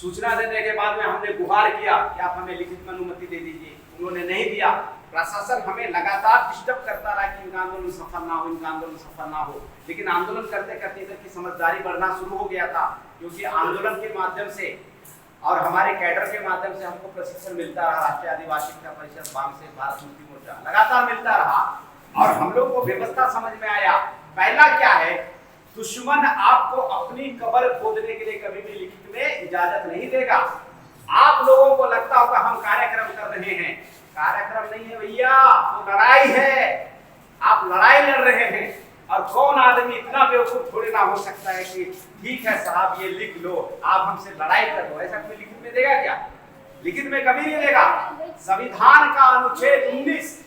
सूचना देने के बाद में हमने गुहार किया कि आप हमें लिखित में अनुमति दे दीजिए। उन्होंने नहीं दिया। प्रशासन हमें लगातार डिस्टर्ब करता रहा कि इनका आंदोलन सफल ना हो, इनका आंदोलन सफल ना हो। लेकिन आंदोलन करते करते इधर की समझदारी बढ़ना शुरू हो गया था, क्योंकि आंदोलन के माध्यम से और हमारे कैडर के माध्यम से हमको प्रशिक्षण मिलता रहा। राष्ट्रीय आदिवासी एकता परिषद, वाम से भारत मुक्ति मोर्चा लगातार मिलता रहा और हम लोग को व्यवस्था समझ में आया। पहला क्या है, दुश्मन आपको अपनी कब्र खोदने के लिए कभी भी लिखित में इजाजत नहीं देगा। आप लोगों को लगता होगा हम कार्यक्रम कर रहे हैं, कार्यक्रम नहीं है भैया, वो लड़ाई है। आप लड़ाई लड़ रहे हैं और कौन आदमी इतना बेवकूफ थोड़ी ना हो सकता है कि ठीक है साहब ये लिख लो, आप हमसे लड़ाई कर लो। ऐसा कोई लिखित में देगा क्या? लिखित में कभी नहीं देगा। संविधान का अनुच्छेद 19,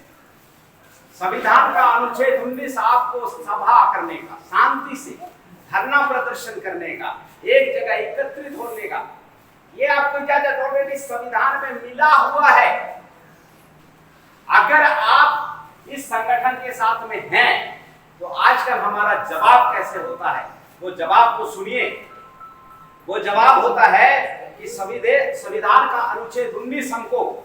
संविधान का अनुच्छेद 19 आपको सभा करने का, शांति से धरना प्रदर्शन करने का, एक जगह एकत्रित होने का, ये आपको इजाजत ऑलरेडी संविधान में मिला हुआ है। अगर आप इस संगठन के साथ में हैं तो आजकल हमारा जवाब कैसे होता है, वो जवाब को सुनिए। वो जवाब होता है कि संविधान का अनुच्छेद 19 हमको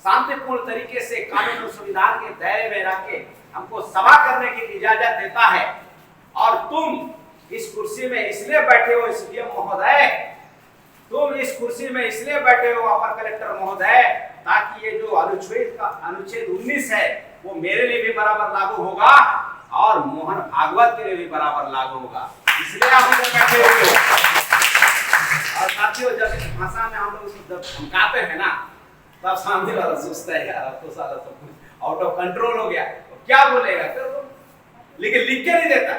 शांतिपूर्ण तरीके से कानून और संविधान के दायरे में रख के हमको सभा करने की इजाजत देता है। और तुम इस कुर्सी में इसलिए बैठे हो एसडीएम महोदय, तुम इस कुर्सी में इसलिए बैठे हो अपर कलेक्टर महोदय, ताकि ये जो अनुच्छेद 19 है वो मेरे लिए भी बराबर लागू होगा और मोहन भागवत के लिए भी बराबर लागू होगा, इसलिए आप इधर बैठे हो। और साथियों, जब इस भाषा में हम लोग जब धमकाते हैं ना, तब सामने वाला सोचता है यार अब तो साला सब कुछ आउट ऑफ कंट्रोल हो गया, तो क्या बोलेगा कर दो, लेकिन लिख के नहीं देता।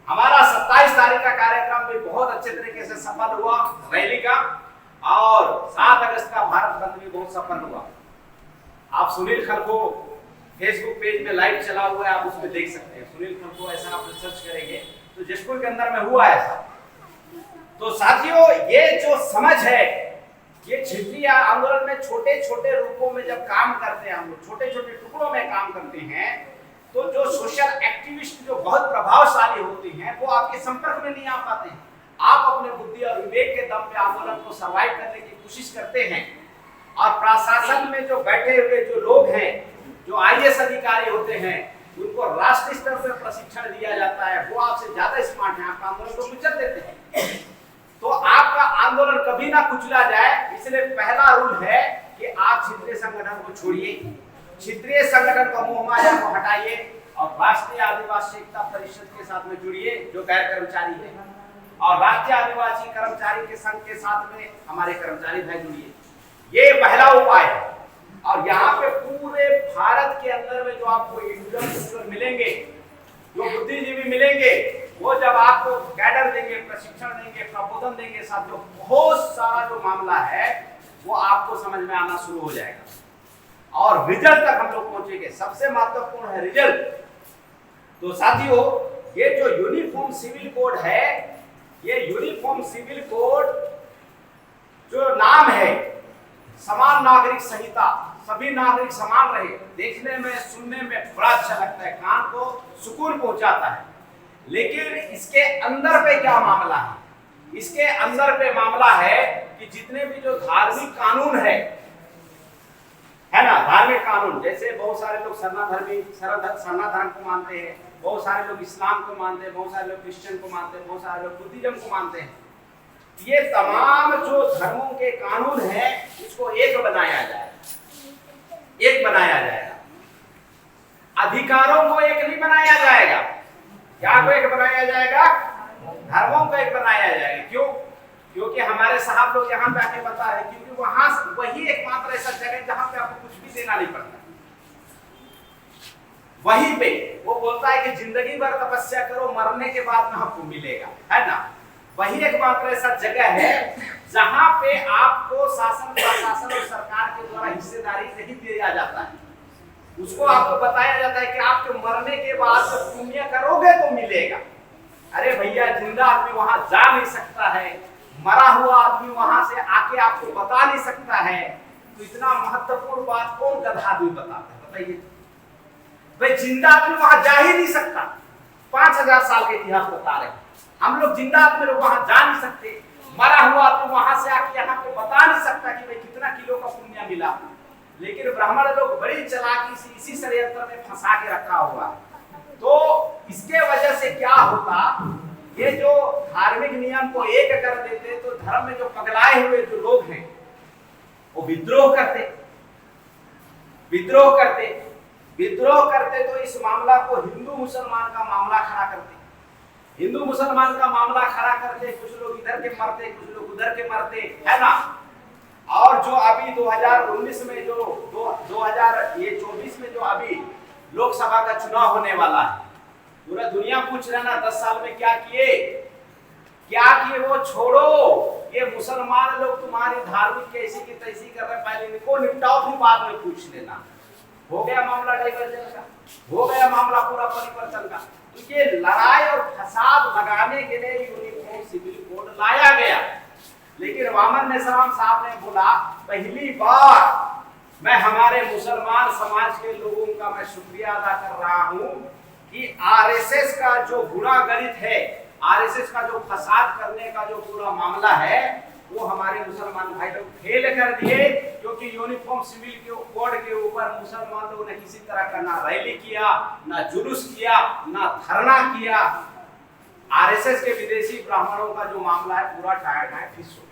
हमारा 27 तारीख का कार्यक्रम भी बहुत अच्छे तरीके से सफल हुआ रैली का, और 7 अगस्त का भारत बंद भी बहुत सफल हुआ। आप सुनील खलखो फेसबुक पेज में लाइव चला हुआ है, आप उसमें देख सकते हैं। सुनील खलखो ऐसा आप सर्च करेंगे तो जशपुर के अंदर में हुआ ऐसा। तो साथियों, ये जो समझ है ये क्षेत्रीय आंदोलन में छोटे छोटे रूपों में जब काम करते हैं, हम लोग छोटे छोटे टुकड़ों में काम करते हैं, तो जो सोशल एक्टिविस्ट जो बहुत प्रभावशाली होते हैं वो आपके संपर्क में नहीं आ पाते हैं। आप अपने बुद्धि और विवेक के दम पे आंदोलन को सर्वाइव करने की कोशिश करते हैं, और प्रशासन में जो बैठे हुए जो लोग हैं, जो आईएएस अधिकारी होते हैं, उनको राष्ट्रीय स्तर पर प्रशिक्षण दिया जाता है, वो आपसे ज्यादा स्मार्ट हैं, आपका आंदोलन को कुचल देते हैं। तो आपका आंदोलन कभी ना कुचला जाए, इसलिए पहला रूल है कि आप क्षेत्रीय संगठन को छोड़िए, क्षेत्रीय संगठन का मोह माया को हटाइए और राष्ट्रीय आदिवासी एकता परिषद के साथ में जुड़िए जो गैर कर्मचारी है, और राष्ट्रीय आदिवासी कर्मचारी के संघ के साथ में हमारे कर्मचारी भाई जुड़िए। ये पहला उपाय है। और यहाँ पे पूरे भारत के अंदर में जो आपको इंडिविजुअल मिलेंगे, जो बुद्धिजीवी मिलेंगे, वो जब आपको कैडर देंगे, प्रशिक्षण देंगे, प्रबोधन देंगे, साथ में बहुत सारा जो मामला है वो आपको समझ में आना शुरू हो जाएगा और रिजल्ट तक हम लोग पहुंचेंगे। सबसे महत्वपूर्ण है रिजल्ट। तो साथियों, ये जो यूनिफॉर्म सिविल कोड है, ये यूनिफॉर्म सिविल कोड जो नाम है समान नागरिक संहिता, सभी नागरिक समान रहे, देखने में सुनने में बड़ा अच्छा लगता है, कान को सुकून पहुंचाता है। लेकिन इसके अंदर पे क्या मामला है? इसके अंदर पे मामला है कि जितने भी जो धार्मिक कानून है ना, धार्मिक कानून, जैसे बहुत सारे लोग सनातन को मानते हैं, बहुत सारे लोग इस्लाम को मानते हैं, बहुत सारे लोग क्रिश्चियन को मानते हैं, बहुत सारे लोग बुद्धिज्म को मानते हैं। ये तमाम जो धर्मों के कानून हैं, इसको एक बनाया जाएगा, एक बनाया जाएगा। अधिकारों को एक नहीं बनाया जाएगा। क्या को एक बनाया जाएगा? धर्मों को एक बनाया जाएगा। क्यों? क्योंकि हमारे साहब लोग यहाँ पे आके बता रहे, क्योंकि वहां वही एकमात्र ऐसा जगह है जहां पे आपको कुछ भी देना नहीं पड़ता। वहीं पे वो बोलता है कि जिंदगी भर तपस्या करो, मरने के बाद में आपको मिलेगा, है ना। वही एकमात्र ऐसा जगह है जहां पे आपको शासन, प्रशासन और सरकार के द्वारा हिस्सेदारी नहीं दिया जाता है। उसको आपको बताया जाता है कि आपके मरने के बाद जब पुण्य करोगे तो मिलेगा। अरे भैया, जिंदा आदमी वहां जा नहीं सकता है, मरा हुआ आदमी वहां से आके आपको बता नहीं सकता है, तो इतना महत्वपूर्ण बात कौन गधा आदमी बताता है? बताइए भाई, जिंदा आदमी वहां जा ही नहीं सकता। 5000 साल के इतिहास बता रहे हैं हम लोग, जिंदा आदमी लोग वहां जा नहीं सकते, मरा हुआ आदमी वहां से आके यहाँ पे बता नहीं सकता कि भाई कितना किलो का पुण्य मिला। लेकिन ब्राह्मण लोग बड़ी चालाकी से इसी षड्यंत्र में फंसा के रखा हुआ है। तो इसके वजह से क्या होता, ये जो धार्मिक नियम को एक कर देते तो धर्म में जो पगलाए हुए जो लोग हैं वो विद्रोह करते तो इस मामला को हिंदू मुसलमान का मामला खड़ा करते, हिंदू मुसलमान का मामला खड़ा करते, कुछ लोग इधर के मरते, कुछ लोग उधर के मरते, है ना। और जो अभी 2019 में जो 2024 में जो अभी लोकसभा का चुनाव होने वाला है, पूरा दुनिया पूछ रहा ना 10 साल में क्या किए वो छोड़ो। ये मुसलमान लोग तुम्हारी धार्मिक कैसी की तैसी कर रहे, पहले इनको निपटाओ, फिर बाद में पूछ लेना। हो गया मामला डाइवर्जन का, हो गया मामला पूरा परिवर्तन का। तो ये लड़ाई और फसाद लगाने के लिए यूनिफॉर्म सिविल कोड लाया गया। लेकिन वामन मेश्राम साहब ने बोला, पहली बार मैं हमारे मुसलमान समाज के लोगों का मैं शुक्रिया अदा कर रहा हूं कि आरएसएस का जो बुरा गणित है, आरएसएस का जो फसाद करने का जो पूरा मामला है, वो हमारे मुसलमान भाई लोग फेल कर दिए। क्योंकि यूनिफॉर्म सिविल के कोड के ऊपर मुसलमान लोगों ने किसी तरह का ना रैली किया, ना जुलूस किया, ना धरना किया। आरएसएस के विदेशी ब्राह्मणों का जो मामला है पूरा टायर फिस हो गया।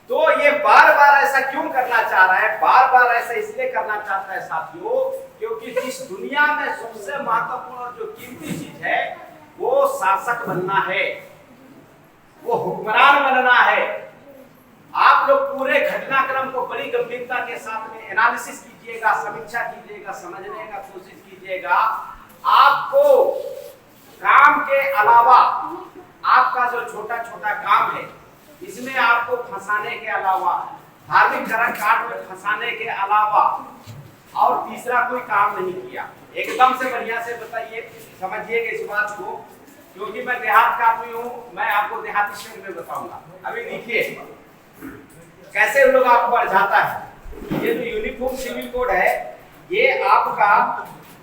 तो ये बार बार ऐसा क्यों करना चाह रहा है? बार बार ऐसा इसलिए करना चाहता है साथियों, क्योंकि जिस दुनिया में सबसे महत्वपूर्ण और जो कीमती चीज है वो शासक बनना है, वो हुक्मरान बनना है। आप लोग पूरे घटनाक्रम को बड़ी गंभीरता के साथ में एनालिसिस कीजिएगा, समीक्षा कीजिएगा, समझने का कोशिश कीजिएगा। आपको काम के अलावा आपका जो छोटा छोटा काम है, इसमें आपको फंसाने के अलावा, धार्मिक कर्म कांड में फंसाने के अलावा और तीसरा कोई काम नहीं किया। एकदम से बढ़िया से बताइए, समझिएगा इस बात को, क्योंकि मैं देहात का आदमी हूँ, मैं आपको देहाती शैली में बताऊंगा। अभी देखिए, कैसे उन लोग आपको बढ़ाता है। ये जो यूनिफॉर्म सिविल कोड है, ये आपका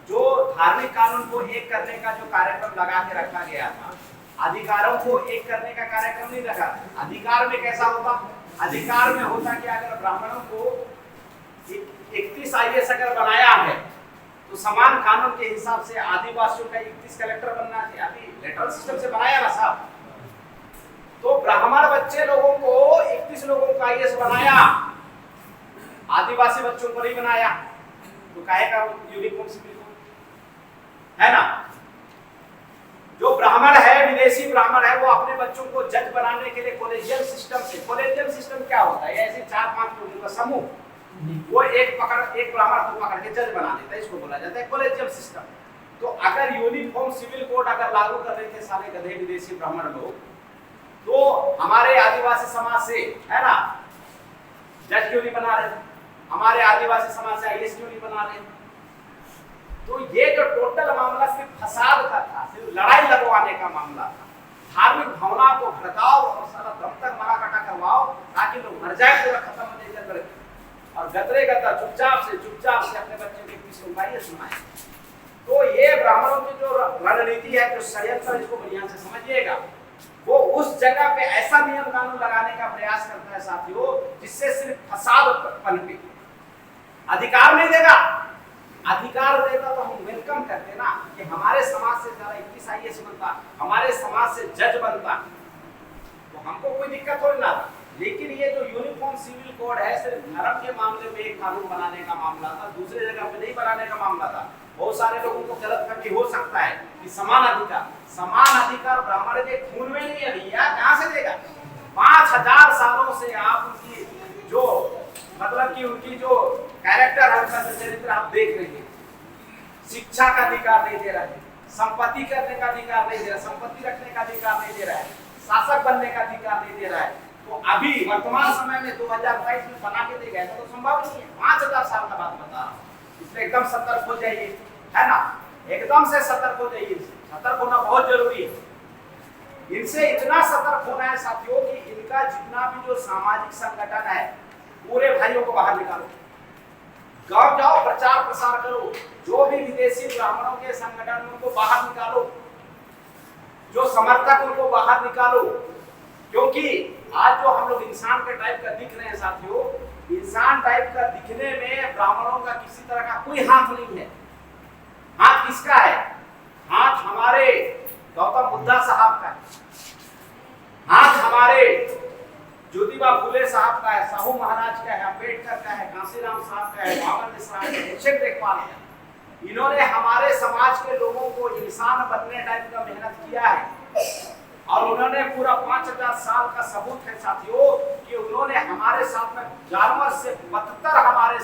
जो धार्मिक कानून को एक करने का जो कार्यक्रम लगा के रखा गया था, अधिकारों को एक करने का कार्यक्रम नहीं रखा। अधिकार में कैसा होता, अधिकार में होता कि अगर ब्राह्मणों को 31 IAS अगर बनाया है तो समान कानून के हिसाब से आदिवासियों का 31 कलेक्टर बनना चाहिए। अभी लेटरल सिस्टम से बनाया ना साहब, तो ब्राह्मण बच्चे लोगों को 31 लोगों का IAS बनाया, आदिवासी बच्चों को नहीं बनाया, तो काहे का यूनिफॉर्म सिविल कोड है ना। जो ब्राह्मण है, विदेशी ब्राह्मण है, वो अपने बच्चों को जज बनाने के लिए कॉलेजियल सिस्टम से, कॉलेजियल सिस्टम क्या होता है, ऐसे 4-5 लोगों का समूह, वो एक ब्राह्मण को पकड़ के जज बना देता है, इसको बोला जाता है कॉलेजियल सिस्टम। तो अगर यूनिफॉर्म सिविल कोड अगर लागू कर रहे थे सारे गधे विदेशी ब्राह्मण लोग, तो हमारे आदिवासी समाज से है ना जज क्यों नहीं बना रहे, हमारे आदिवासी समाज से IAS क्यों नहीं बना रहे। तो ये जो टोटल मामला सिर्फ फसाद का था, सिर्फ लड़ाई लगवाने का मामला था, धार्मिक भावना को भड़काओ और सारा दम तक मरा कटा करवाओ ताकि लोग मर जाए, पूरा खत्म हो जाए करके, और गदरे गदा चुपचाप से अपने बच्चे की सुनवाई सुनाए। तो ये ब्राह्मणों की जो रणनीति है, जो षड्यंत्र, इसको बढ़िया से समझिएगा, वो उस जगह पे ऐसा नियम कानून लगाने का प्रयास करता है साथियों, जिससे सिर्फ फसाद पनपे। अधिकार नहीं देगा, अधिकार देता तो हम वेलकम करते ना कि हमारे समाज से जरा 21 IAS बनता, हमारे समाज से जज बनता, तो हमको कोई दिक्कत हो ना। लेकिन ये जो यूनिफॉर्म सिविल कोड है, सिर्फ धर्म के मामले में एक कानून बनाने का मामला था, दूसरे जगह पे नहीं बनाने का मामला था। बहुत सारे लोगों को गलतफहमी हो सकता है कि समान अधिकार ब्राह्मण के खून में नहीं है भैया, कहां से देगा। 5000 सालों से आप उनकी जो मतलब कि उनकी जो कैरेक्टर है, उनका चरित्र आप देख रहे हैं। शिक्षा का अधिकार नहीं दे रहा है, संपत्ति करने का अधिकार नहीं दे रहा है, संपत्ति रखने का अधिकार नहीं दे रहा है, शासक बनने का अधिकार नहीं दे रहा है। तो अभी वर्तमान समय में 2022 में बना के दे गए तो संभव नहीं है। 5000 साल का बात बता रहा हूँ, इसमें एकदम सतर्क हो जाइए, है ना, एकदम से सतर्क हो जाइए। सतर्क होना बहुत जरूरी है। इनसे इतना सतर्क होना है साथियों कि इनका जितना भी जो सामाजिक संगठन है, पूरे भाइयों को बाहर निकालो, गांव जाओ, प्रचार प्रसार करो, जो भी विदेशी ब्राह्मणों के संगठन उनको बाहर निकालो, जो समर्थक उनको बाहर निकालो। क्योंकि आज जो हम लोग इंसान के टाइप का दिख रहे हैं साथियों, इंसान टाइप का दिखने में ब्राह्मणों का किसी तरह का कोई हाथ नहीं है। हाथ किसका है? हाथ हमारे गौतम बुद्धा साहब का है, हाथ हमारे ज्योतिबा फुले साहब का है, साहू महाराज का है, अम्बेडकर का है, कांसीराम साहब का है, बाबर मिश्रा का है, शिक्षक देखभाल है। इन्होंने हमारे समाज के लोगों को इंसान बनने टाइप का मेहनत किया है, और उन्होंने पूरा 5000 साल का सबूत है साथियों कि उन्होंने हमारे साथ में जानवर से बदतर हमारे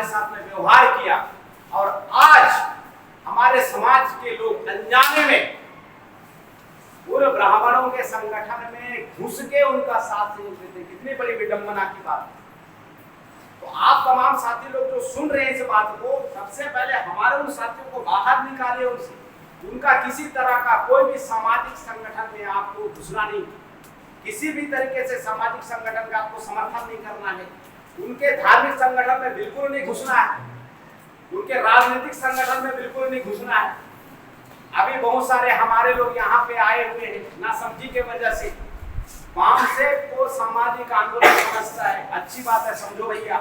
साथ में व्यवहार किया। और आज हमारे समाज के लोग अनजाने में पूरे ब्राह्मणों के संगठन में घुस के उनका साथ नहीं देते। कितनी बड़ी विडंबना की बात है। तो आप तमाम साथी लोग जो सुन रहे हैं इस बात को, सबसे पहले हमारे उन साथियों को बाहर निकालिए, उनका किसी तरह का कोई भी सामाजिक संगठन में आपको घुसना नहीं, किसी भी तरीके से सामाजिक संगठन का आपको समर्थन नहीं करना है, उनके धार्मिक संगठन में बिल्कुल नहीं घुसना है, उनके राजनीतिक संगठन में बिल्कुल नहीं घुसना है। अभी बहुत सारे हमारे लोग यहाँ पे आए हुए हैं नासमझी के वजह से। वामसे को सामाजिक आंदोलन समझता है, अच्छी बात है, समझो भैया।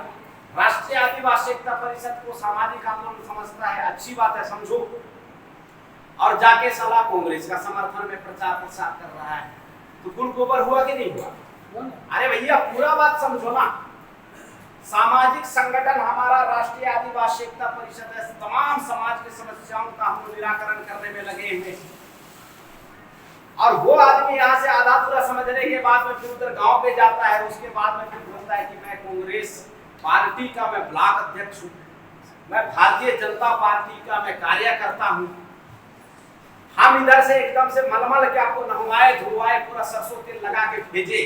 राष्ट्रीय आदिवासी एकता परिषद को सामाजिक आंदोलन समझता है, अच्छी बात है, समझो। और जाके साला कांग्रेस का समर्थन में प्रचार प्रसार कर रहा है, तो गुड़ गोबर हुआ कि नहीं हुआ? अरे भैया पूरा बात समझो ना। सामाजिक संगठन हमारा राष्ट्रीय आदिवासी एकता परिषद है, तमाम समाज की समस्याओं का हम निराकरण करने में लगे हुए। और वो आदमी यहाँ से आधा पूरा समझने के बाद में फिर उधर गांव पे जाता है, उसके बाद में फिर बोलता है कि मैं कांग्रेस पार्टी का मैं ब्लॉक अध्यक्ष हूँ, मैं भारतीय जनता पार्टी का मैं कार्यकर्ता हूँ। हम इधर से एकदम से मलमल के आपको नहवाए धुलवाए, पूरा सरसों तेल लगा के भेजे,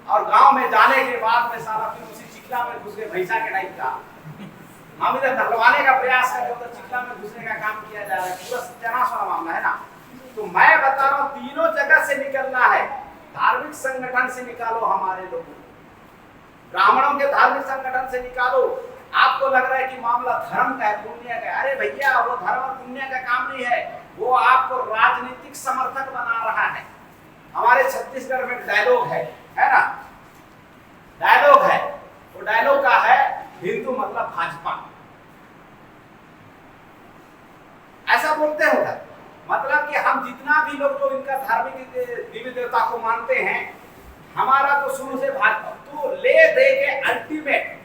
और गांव में जाने के बाद में सारा फिर उसी चिकला में घुस गए, भैंसा के टाइप का। हम इधर नहलवाने का प्रयास कर रहे हो तो चिकला में घुसने का काम किया जा रहा है, पूरा सत्यानाश वाला मामला है ना। तो मैं बता रहा हूँ तीनों जगह से निकलना है, धार्मिक संगठन से निकालो हमारे लोगों को, ब्राह्मणों के धार्मिक संगठन से निकालो। आपको लग रहा है कि मामला धर्म का है, पुण्य का है। अरे भैया, वो धर्म और पुण्य का काम नहीं है, वो आपको राजनीतिक समर्थक बना रहा है। हमारे छत्तीसगढ़ में डायलॉग है ना, डायलॉग है, वो डायलॉग का है हिंदू मतलब भाजपा, ऐसा बोलते हैं उधर। मतलब कि हम जितना भी लोग जो इनका धार्मिक देवी देवता को मानते हैं, हमारा तो शुरू से भाजपा, तो ले दे के अल्टीमेट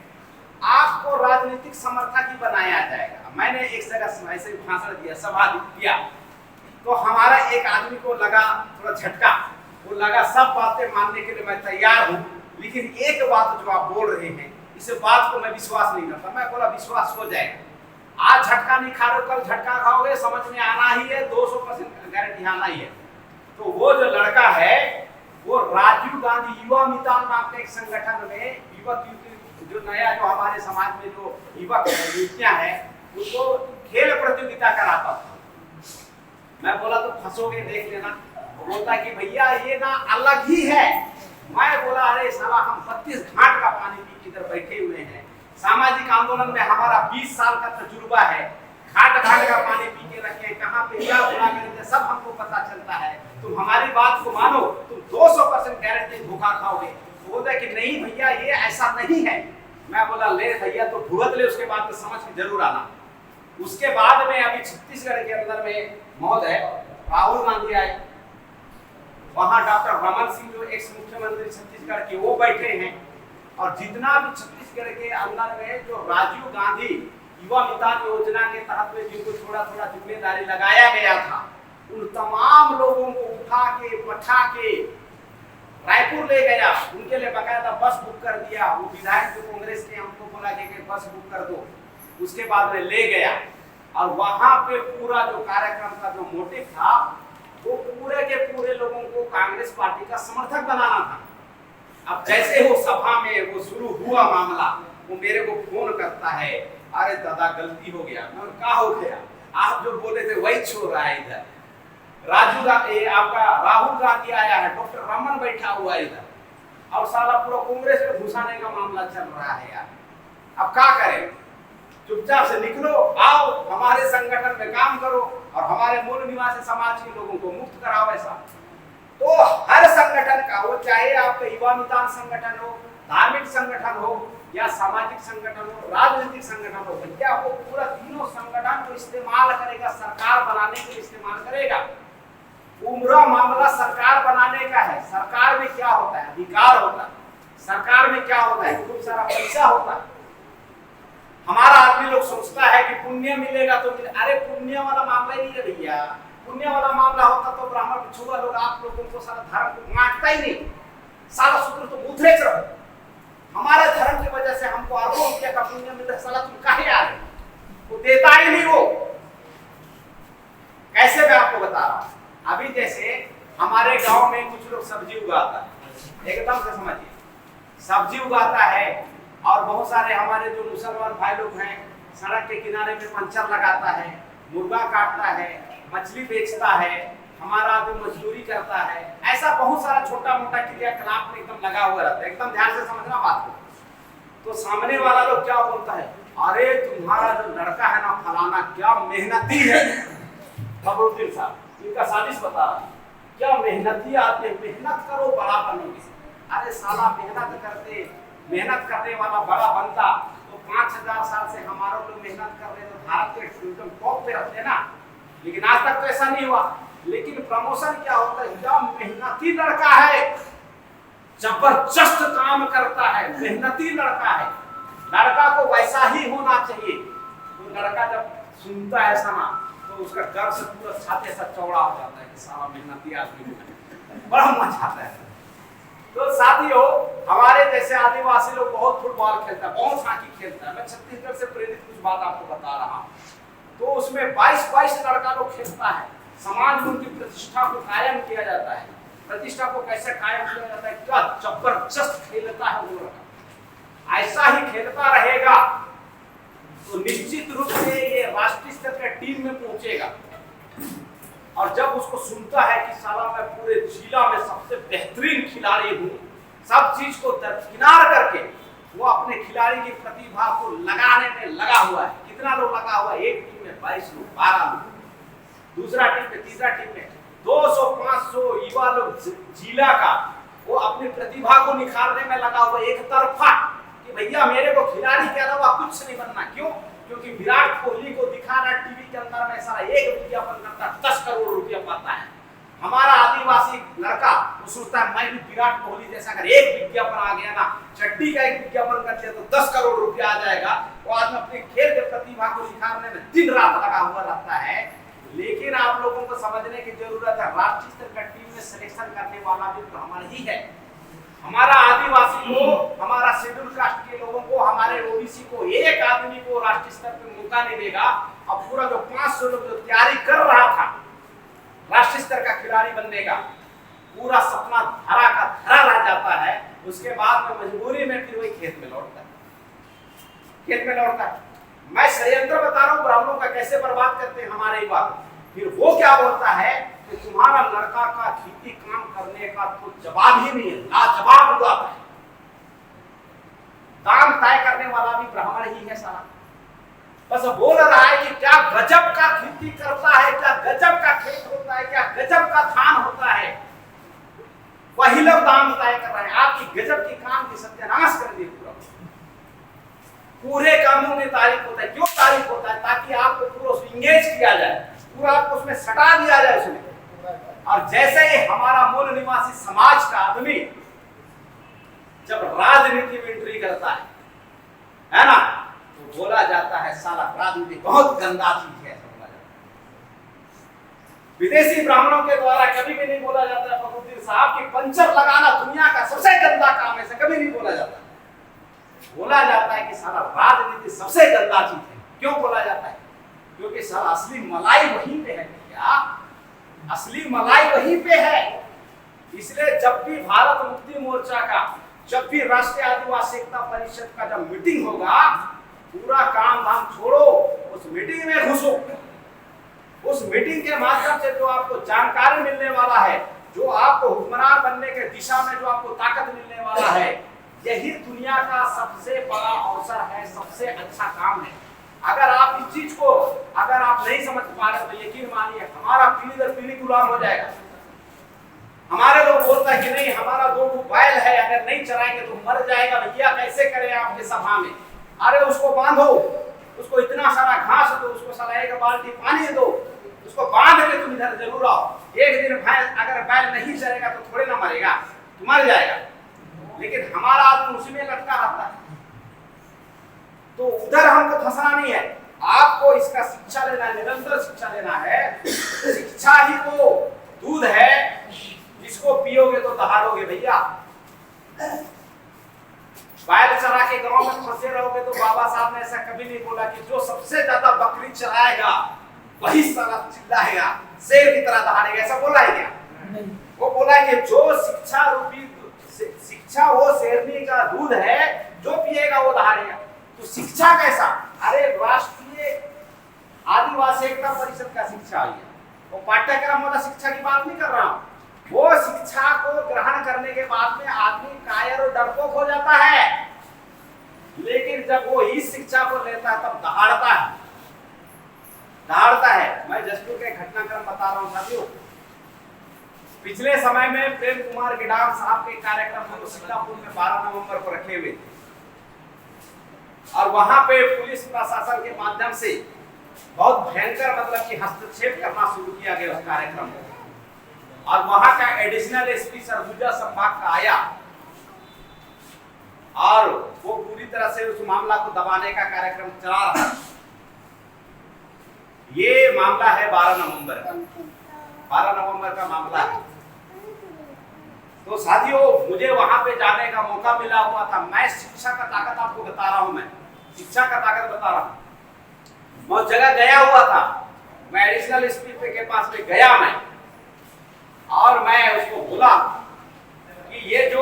आपको राजनीतिक समर्थक ही बनाया जाएगा। मैंने एक जगह ऐसे भाषण दिया, सभा दिया, तो हमारा एक आदमी को लगा थोड़ा झटका, वो लगा सब बातें मानने के लिए मैं तैयार हूँ, लेकिन एक बात जो आप बोल रहे हैं इस बात को मैं विश्वास नहीं करता। मैं बोला विश्वास हो जाएगा, आज झटका नहीं खा रहे, कल झटका खाओगे, समझ में आना ही है, 200% गारंटी आना ही है। तो वो जो लड़का है वो राजीव गांधी युवा मितान नाम के एक संगठन में युवक जो नया जो हमारे समाज में जो युवक युवतियां हैं उनको खेल प्रतियोगिता कराता था। मैं बोला तो फंसोगे, देख लेना। वो बोलता कि भैया ये ना अलग ही है। मैं बोला अरे साला, हम 32 घाट का पानी पी के इधर बैठे हुए हैं, सामाजिक आंदोलन में हमारा 20 साल का तजुर्बा है, घाट घाट का पानी पी के रखे, कहाँ पे क्या बुरा करते सब हमको पता चलता है। तुम हमारी बात को मानो, तुम 200% गारंटी धोखा खाओगे। तो बोलता है कि नहीं भैया ये ऐसा नहीं है। मैं बोला ले भैया तो भुगत ले, उसके बाद में समझ के जरूर आना। उसके बाद में अभी छत्तीसगढ़ के अंदर में महोदय राहुल गांधी आए, वहां डॉक्टर रमन सिंह जो एक्स मुख्यमंत्री छत्तीसगढ़ के वो बैठे हैं, और जितना भी छत्तीसगढ़ के अंदर में जो राजीव गांधी युवा मितान योजना के तहत में जिनको थोड़ा थोड़ा जिम्मेदारी लगाया गया था, उन तमाम लोगों को उठा के बैठा के रायपुर ले गया, उनके लिए बकायदा बस बुक कर दिया। वो विधायक जो कांग्रेस के हमको बोला कि बस बुक कर दो, उसके बाद में ले गया, और वहां पे पूरा जो कार्यक्रम का जो मोटिव था वो पूरे के पूरे लोगों को कांग्रेस पार्टी का समर्थक बनाना था। अब जैसे वो सभा में वो शुरू हुआ मामला, वो मेरे को फोन करता है, अरे दादा गलती हो गया। मैं क्या हो गया? आप जो बोले थे वही छोड़ रहा है इधर, आपका राहुल गांधी आया है, डॉक्टर रमन बैठा हुआ है इधर, और साला पूरा कांग्रेस में घुसाने का मामला चल रहा है यार। अब क्या करें? चुपचाप से निकलो, आओ हमारे संगठन में काम करो और हमारे मूल निवासी समाज के लोगों को मुक्त कराओ। ऐसा तो हर संगठन का, वो चाहे आपका युवा मितान संगठन हो, धार्मिक संगठन हो या सामाजिक संगठन हो, राजनीतिक संगठन हो, भैया वो पूरा तीनों संगठन को इस्तेमाल करेगा, सरकार बनाने के लिए इस्तेमाल करेगा। पूरा मामला सरकार बनाने का है। सरकार में क्या होता है? अधिकार होता है। सरकार में क्या होता है? खूब सारा पैसा होता है। हमारा आदमी लोग सोचता है कि पुण्य मिलेगा तो अरे पुण्य वाला मामला नहीं है भैया। पुण्य वाला मामला होता तो ब्राह्मण पिछुआ लोग आप लोगों को सारा धर्म को मांगता ही नहीं, सारा सूत्र तो मुद्रे रहो। हमारे धर्म की वजह से हमको अरबों रुपया का पुण्य मिल रहा है, साला तुम काहे आ रहे? वो देता ही नहीं। वो कैसे मैं आपको बता रहा हूँ। अभी जैसे हमारे गांव में कुछ लोग सब्जी उगाता है, एकदम से समझिए, सब्जी उगाता है, और बहुत सारे हमारे जो मुसलमान भाई लोग हैं सड़क के किनारे में पंचर लगाता है, मुर्गा काटता है, मछली बेचता है, हमारा आदमी मजदूरी करता है। ऐसा बहुत सारा छोटा मोटा क्रियाकलाप में एकदम लगा हुआ रहता है। एकदम ध्यान से समझना बात को। तो सामने वाला लोग क्या बोलता है, अरे तुम्हारा जो लड़का है ना फलाना, क्या मेहनती है। खबरुद्दीन साहब इनका साजिश बता रहा है, क्या मेहनती आदमी, मेहनत करो बड़ा बनोगे। अरे साला मेहनत करने वाला बड़ा बनता तो 5000 साल से हमारे लोग मेहनत कर रहे तो भारत के एकदम टॉप पे रहते ना, लेकिन आज तक तो ऐसा नहीं हुआ। लेकिन प्रमोशन क्या होता है, क्या मेहनती लड़का है, जबरदस्त काम करता है, मेहनती लड़का है, लड़का को वैसा ही होना चाहिए। तो लड़का जब सुनता है सना तो उसका गर्व से पूरा छाती ऐसा चौड़ा हो जाता है कि सारा मेहनती आदमी, बड़ा मजा आता है। तो साथियों, हमारे जैसे आदिवासी लोग बहुत फुटबॉल खेलता है, बहुत हॉकी खेलता है। मैं छत्तीसगढ़ से प्रेरित कुछ बात आपको बता रहा हूँ। तो उसमें 22 लड़का लोग खेलता है। समाज में उनकी प्रतिष्ठा को कायम किया जाता है। प्रतिष्ठा को कैसे कायम किया जाता है, क्या जबरदस्त खेलता है वो लड़का। ऐसा ही खेलता रहेगा तो निश्चित रूप से ये राष्ट्रीय स्तर के टीम में पहुंचेगा। और जब उसको सुनता है कि साला मैं पूरे जिला में सबसे बेहतरीन खिलाड़ी हूँ, सब चीज को दरकिनार करके वो अपने खिलाड़ी की प्रतिभा को लगाने में लगा हुआ है। कितना लोग लगा हुआ है? एक टीम में 22 लोग, 12 लोग, दूसरा टीम में, तीसरा टीम में 200-500 युवा लोग जिला का वो अपनी प्रतिभा को निखारने में लगा हुआ, एक तरफा कि भैया मेरे को खिलाड़ी के अलावा कुछ नहीं बनना। क्यों? क्योंकि विराट कोहली को दिखाना टीवी के अंदर में सारा एक विज्ञापन करता 10 करोड़ रुपया पाता है। हमारा आदिवासी लड़का वो सोचता है मैं भी विराट कोहली जैसा, अगर एक विज्ञापन आ गया ना, चड्डी का एक विज्ञापन कर दिया तो 10 करोड़ रुपया आ जाएगा। वो आदमी अपने खेल के प्रतिभा को निखारने में दिन रात लगा हुआ रहता है। लेकिन आप लोगों को समझने की जरूरत है, राष्ट्रीय स्तर का टीम में सिलेक्शन करने वाला भी तो हमारा ही है। हमारा आदिवासी लोग, हमारा शेड्यूल कास्ट के लोगों को, हमारे ओबीसी को एक आदमी को राष्ट्रीय स्तर पर मौका नहीं देगा। अब पूरा जो 500 लोग जो तैयारी कर रहा था राष्ट्रीय स्तर का खिलाड़ी बनने का, पूरा सपना धरा का धरा रह जाता है। उसके बाद में मजबूरी में फिर वही खेत में लौटता है। मैं षड्यंत्र बता रहा हूँ ब्राह्मणों का कैसे बर्बाद करते हैं हमारे युवा। फिर वो क्या बोलता है कि तुम्हारा लड़का का खेती काम करने का तो जवाब ही नहीं है, लाजवाब हुआ है। दाम तय करने वाला भी ब्राह्मण ही है सारा। बस बोल रहा है कि क्या गजब का खेती करता है, क्या गजब का खेत होता है, क्या गजब का धान होता है। वही लोग दाम तय कर रहे हैं। आपकी गजब की काम की सत्यानाश कर दी। पूरे कामों में तारीफ होता है। क्यों तारीफ होता है? ताकि आपको पूरा इंगेज किया जाए, पूरा आपको उसमें सटा दिया जाए उसमें। और जैसे ही हमारा मूल निवासी समाज का आदमी जब राजनीति में एंट्री करता है ना, तो बोला जाता है साला राजनीति बहुत गंदा चीज है। विदेशी ब्राह्मणों के द्वारा कभी भी नहीं बोला जाता है फखरुद्दीन साहब की पंचर लगाना दुनिया का सबसे गंदा काम है, कभी नहीं बोला जाता। बोला जाता है कि साला राजनीति सबसे गंदा चीज है। क्यों बोला जाता है? क्योंकि साला असली मलाई वहीं पे है भैया, असली मलाई वहीं पे है। इसलिए जब भी भारत मुक्ति मोर्चा का, जब भी राष्ट्रीय आदिवासी एकता परिषद का जब मीटिंग होगा, पूरा काम धाम छोड़ो, उस मीटिंग में घुसो। उस मीटिंग के माध्यम से जो आपको जानकारी मिलने वाला है, जो आपको हुक्मरान बनने के दिशा में जो आपको ताकत मिलने वाला है, यही दुनिया का सबसे बड़ा अवसर है, सबसे अच्छा काम है। अगर आप इस चीज को अगर आप नहीं समझ पा रहे तो यकीन मानिए हमारा पीढ़ी दर पीढ़ी गुलाम हो जाएगा। हमारे लोग बोलता है कि नहीं हमारा 2 बैल है, अगर नहीं चराएंगे तो मर जाएगा। भैया कैसे करें आपके सभा में? अरे उसको बांधो, उसको इतना सारा घास दो, उसको साला 1 बाल्टी पानी दो, उसको बांध के तुम इधर जरूर आओ। एक दिन भैंस अगर बैल नहीं चरेगा तो थोड़े ना मरेगा, तो मर जाएगा। लेकिन हमारा आदमी उसी में लटका रहता है। तो उधर हमको फंसना नहीं है, आपको इसका शिक्षा लेना है, निरंतर शिक्षा लेना है। शिक्षा ही वो दूध है जिसको पियोगे तो दहाड़ोगे भैया। बैल चरा के गांव में फंसे रहोगे तो बाबा साहब ने ऐसा कभी नहीं बोला कि जो सबसे ज्यादा बकरी चराएगा वही साला चिल्लाएगा, शेर की तरह दहाड़ेगा, ऐसा बोला है क्या? वो बोला है कि जो शिक्षा रूपी शिक्षा वो शेरनी का दूध है, जो पिएगा वो दहाड़ेगा। तो शिक्षा कैसा? अरे राष्ट्रीय आदिवासी एकता परिषद का शिक्षा है, वो पाठ्यक्रम वाला शिक्षा की बात नहीं कर रहा हूं। वो शिक्षा को ग्रहण करने के बाद में आदमी कायर और डरपोक हो जाता है, लेकिन जब वो इस शिक्षा को लेता है तब दहाड़ता है। मैं जसपुर के घटनाक्रम बता रहा हूं साथियों। पिछले समय में प्रेम कुमार गिडाम साहब के कार्यक्रम हम सिंगापुर में 12 नवंबर को रखे हुए थे, और वहां पे पुलिस प्रशासन के माध्यम से बहुत भयंकर मतलब कि हस्तक्षेप करना शुरू किया गया उस कार्यक्रम में। और वहां का एडिशनल एसपी सरगुजा संभाग का आया और वो पूरी तरह से उस मामला को दबाने का कार्यक्रम चला रहा। ये मामला है 12 नवंबर का मामला है। तो साथियों मुझे वहां पे जाने का मौका मिला हुआ था। मैं शिक्षा का ताकत आपको बता रहा हूं, मैं शिक्षा का ताकत बता रहा हूं। मैं उस जगह गया हुआ था, मैं एडिशनल एसपी के पास में गया मैं, और मैं उसको बोला कि ये जो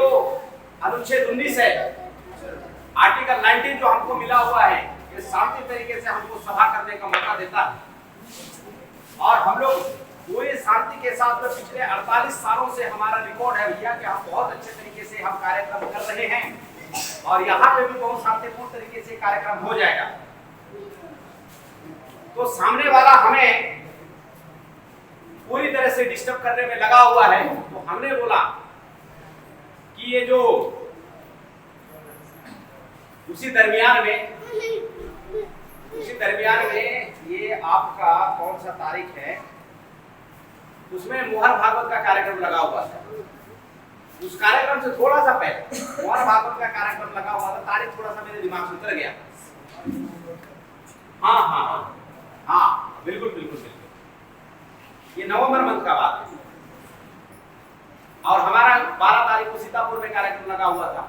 अनुच्छेद 19 है, आर्टिकल 19 जो हमको मिला हुआ है, ये शांति तरीके से हमको सभा करने का मौका देता है, और हम लोग पूरी शांति के साथ में पिछले 48 सालों से हमारा रिकॉर्ड है भैया कि हम बहुत अच्छे तरीके से हम कार्यक्रम कर रहे हैं। और यहाँ पे भी बहुत शांतिपूर्ण तरीके से कार्यक्रम हो जाएगा। तो सामने वाला हमें पूरी तरह से डिस्टर्ब करने में लगा हुआ है, तो हमने बोला कि ये जो उसी दरमियान में ये आपका कौन सा तारीख है, उसमें मोहन भागवत का कार्यक्रम लगा हुआ था। उस कार्यक्रम से थोड़ा सा पहले मोहन भागवत का कार्यक्रम लगा हुआ था, तारीख थोड़ा सा मेरे दिमाग से उतर गया। हाँ, बिल्कुल ये नवंबर मंथ का बात है। और हमारा 12 तारीख को सीतापुर में कार्यक्रम लगा हुआ था।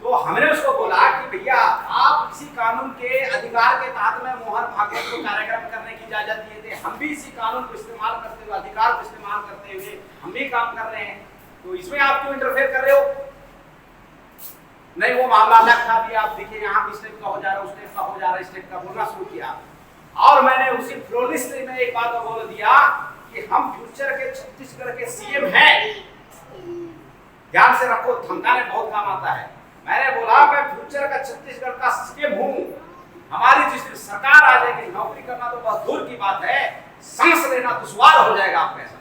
तो हमने उसको बोला कि भैया आप इसी कानून के अधिकार के तहत में मोहन भागवत को कार्यक्रम करने की इजाजत दिए थे, हम भी इसी कानून को इस्तेमाल करते हुए, अधिकार को इस्तेमाल करते हुए हम भी काम कर रहे हैं, तो इसमें आप क्यों इंटरफेयर कर रहे हो? नहीं, वो मामला अलग था। भी आप देखिए यहाँ भी स्टेप का हो जा रहा है, उस स्टेप का हो जा रहा है, स्टेप का बोलना शुरू किया। और मैंने उसी फ्लोलिस्टली में एक बात बोल दिया कि हम फ्यूचर के छत्तीसगढ़ के सीएम हैं। ध्यान से रखो, धमकाने बहुत काम आता है। मैंने बोला मैं फ्यूचर का छत्तीसगढ़ का सीएम हूँ, हमारी जिस दिन सरकार आ जाएगी, नौकरी करना तो बहुत दूर की बात है, सांस लेना दुश्वार हो जाएगा आपके साथ।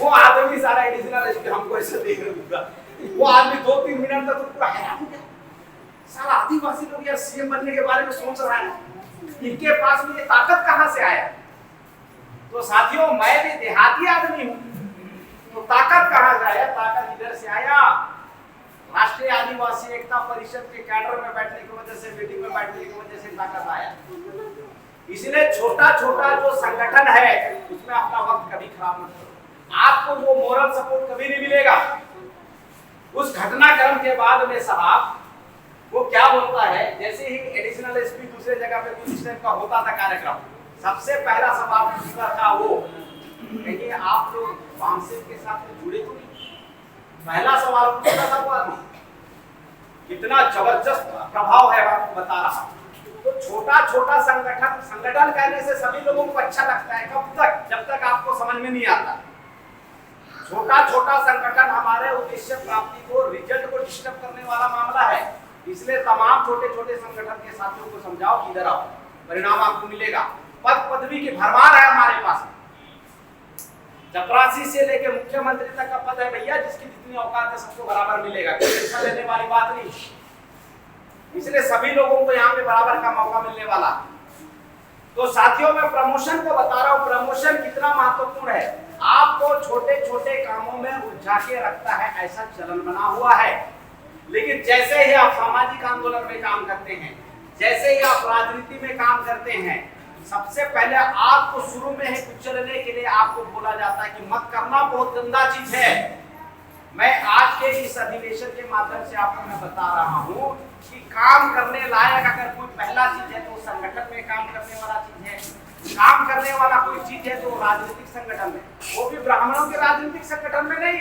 वो आदमी सारा एडिशनल एसपी हमको ऐसे देख रहा है, वो आदमी 2-3 मिनट तक तो पूरा हैरान हो गया। सारा आदिवासी लोग यार सीएम बनने के बारे में सोच रहा है, इनके पास में ये ताकत कहां से आया? तो साथियों, मैं भी देहाती आदमी हूं, तो ताकत कहां से आया? ताकत इधर से आया, राष्ट्रीय आदिवासी एकता परिषद के कैडर में बैठने की वजह से, मीटिंग में बैठने की वजह से ताकत आया। इसलिए छोटा छोटा जो संगठन है उसमें अपना वक्त कभी खराब मत करो, आपको वो मोरल सपोर्ट कभी नहीं मिलेगा। उस घटनाक्रम के बाद में साहब वो क्या बोलता है, जैसे ही एडिशनल एसपी दूसरे जगह पे कुछ टाइप का होता था कार्यक्रम, सबसे पहला सवाल पूछता था वो, कहिए आप लोग वामसेन के साथ जुड़े तो नहीं? पहला सवाल पूछता था वो आदमी। कितना जबरदस्त प्रभाव है आपको बता रहा हूं। तो छोटा छोटा संगठन कहने से सभी लोगों को अच्छा लगता है, कब तक? जब तक आपको समझ में नहीं आता। छोटा छोटा संगठन हमारे उद्देश्य प्राप्ति को, रिजल्ट को डिस्टर्ब करने वाला मामला है। इसलिए तमाम छोटे छोटे संगठन के साथियों को समझाओ कि इधर आओ, परिणाम आपको मिलेगा। पद पदवी की भरमार है हमारे पास, चपरासी से लेके मुख्यमंत्री तक का पद है भैया, जिसकी जितनी औकात है सबको बराबर मिलेगा, कोई टेंशन लेने वाली बात नहीं। इसलिए सभी लोगों को यहाँ पे बराबर का मौका मिलने वाला। तो साथियों, मैं प्रमोशन को बता रहा हूँ, प्रमोशन कितना महत्वपूर्ण है। आपको छोटे छोटे कामों में उलझा के रखता है, ऐसा चलन बना हुआ है। लेकिन जैसे ही आप सामाजिक आंदोलन में काम करते हैं, जैसे ही आप राजनीति में काम करते हैं, सबसे पहले आपको शुरू में ही कुचलने के लिए आपको बोला जाता है कि मत करना, बहुत गंदा चीज है। मैं आज के इस अधिवेशन के माध्यम से आपको मैं बता रहा हूँ कि काम करने लायक अगर कोई पहला चीज है तो संगठन में काम करने वाला चीज है। काम करने वाला कोई चीज है तो राजनीतिक संगठन में, वो भी ब्राह्मणों के राजनीतिक संगठन में नहीं,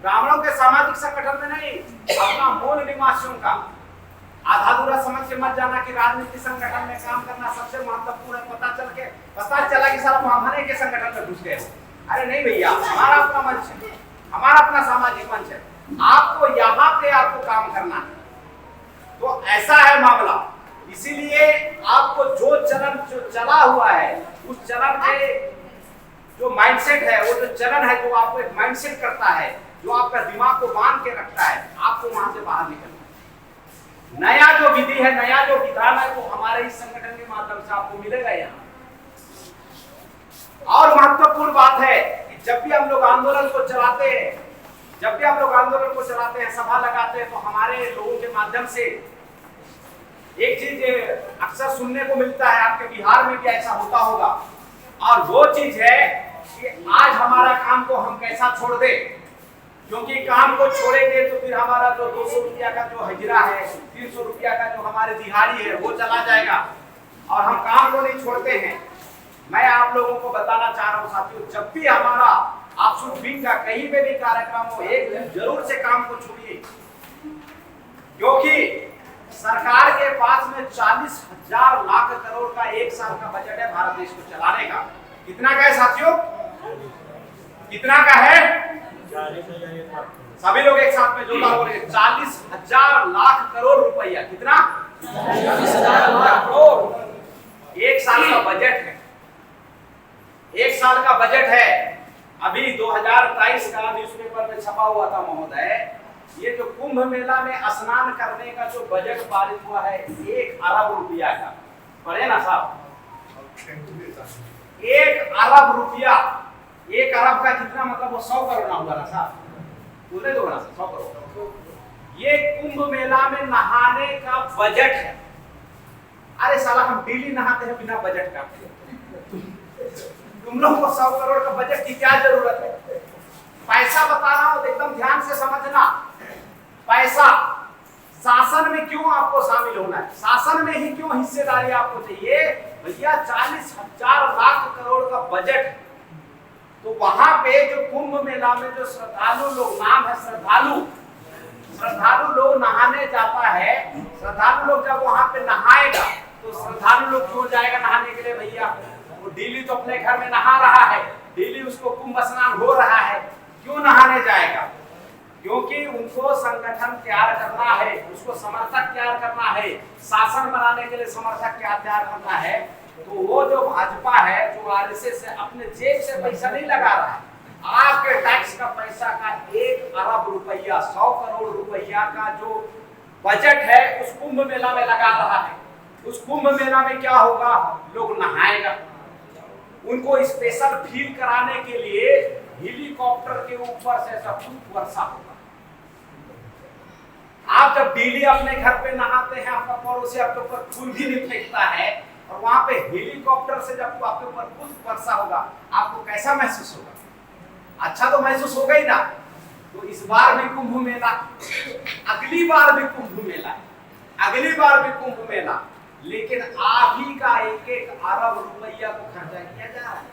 ब्राह्मणों के सामाजिक संगठन में नहीं, अपना मूल निवासियों का। आधा दूरा समझ के मत जाना कि राजनीतिक संगठन में काम करना सबसे महत्वपूर्ण है। पता चला कि सारा ब्राह्मणे के संगठन में घुस गए हो। अरे नहीं भैया, हमारा अपना मंच है, हमारा अपना सामाजिक मंच है, आपको यहाँ पे आपको काम करना है। तो ऐसा है मामला। इसीलिए आपको जो चलन जो चला हुआ है, उस चलन के जो माइंडसेट है, वो जो चलन है जो आपको एक माइंडसेट करता है, जो आपका दिमाग को बांध के रखता है, आपको वहां से बाहर निकलना। नया जो विधि है, नया जो विधान है, वो हमारे इस संगठन के माध्यम से आपको मिलेगा यहाँ। और महत्वपूर्ण बात है कि जब भी हम लोग आंदोलन को चलाते हैं, सभा लगाते हैं, तो हमारे लोगों के माध्यम से एक चीज अक्सर सुनने को मिलता है, आपके बिहार में भी ऐसा होता होगा, और वो चीज है कि आज हमारा काम को हम कैसा छोड़ दे, क्योंकि काम को छोड़ेंगे तो फिर हमारा जो 200 रुपया का जो हजरा है, 300 रुपया का जो हमारे दिहाड़ी है, वो चला जाएगा, और हम काम को नहीं छोड़ते हैं। मैं आप लोगों को बताना चाह रहा हूँ साथियों, जब भी हमारा आपसुट विंग का कहीं पे भी कार्यक्रम हो, एक दिन जरूर से काम को छोड़िए, क्योंकि सरकार के पास में 40,000 लाख करोड़ का एक साल का बजट है भारत देश को चलाने का। कितना का है साथियों? कितना का है? सभी लोग एक साथ में जोरदार बोलेंगे 40,000 लाख करोड़ रुपया। कितना? 40,000 लाख करोड़। एक साल का बजट है, एक साल का बजट है। अभी 2023 का न्यूज़पेपर में छपा हुआ था महोदय, ये जो कुंभ मेला में स्नान करने का जो बजट पारित हुआ है 1 अरब रुपया का। पढ़े ना साहब? 1 अरब रुपया। 1 अरब का कितना मतलब वो 100 करोड़ ना हुआ ना साहब? बोले दो ना 100 करोड़। ये कुंभ मेला में नहाने का बजट है। अरे साला हम डेली नहाते हैं बिना बजट का, तुम लोग को 100 करोड़ का बजट की क्या जरूरत है? पैसा बता रहा हूं तो एकदम ध्यान से समझना। पैसा शासन में क्यों आपको शामिल होना है, शासन में ही क्यों हिस्सेदारी आपको चाहिए? भैया 40,000 लाख करोड़ का बजट, तो वहां पे जो कुंभ मेला में जो श्रद्धालु लोग, नाम है श्रद्धालु, श्रद्धालु लोग नहाने जाता है। श्रद्धालु लोग जब वहां पे नहाएगा तो श्रद्धालु लोग क्यों जाएगा नहाने के लिए भैया? वो डेली तो अपने घर में नहा रहा है, डेली उसको कुंभ स्नान हो रहा है, क्यों नहाने जाएगा? क्योंकि उनको संगठन तैयार करना है, उसको समर्थक तैयार करना है, शासन बनाने के लिए समर्थक तैयार करना है। तो वो जो भाजपा है, जो आरएसएस है, अपने जेब से पैसा नहीं लगा रहा है, आपके टैक्स का पैसा का 1 अरब रुपया, 100 करोड़ रुपया का जो बजट है उस कुंभ मेला में लगा रहा है। उस कुंभ मेला में क्या होगा? लोग नहाएगा, उनको स्पेशल फील कराने के लिए हेलीकॉप्टर के ऊपर से ऐसा खूब वर्षा होगा। आप जब डेली अपने घर पे नहाते हैं, आपका पड़ोसी आपके ऊपर फूल भी नहीं फेंकता है, और वहां पे हेलीकॉप्टर से जब आपके ऊपर कुछ वर्षा होगा, आपको कैसा महसूस होगा? अच्छा तो महसूस होगा ही ना। तो इस बार भी कुंभ मेला, अगली बार भी कुंभ मेला, अगली बार भी कुंभ मेला, लेकिन आप ही का 1-1 अरब रुपया को खर्चा किया जा रहा है।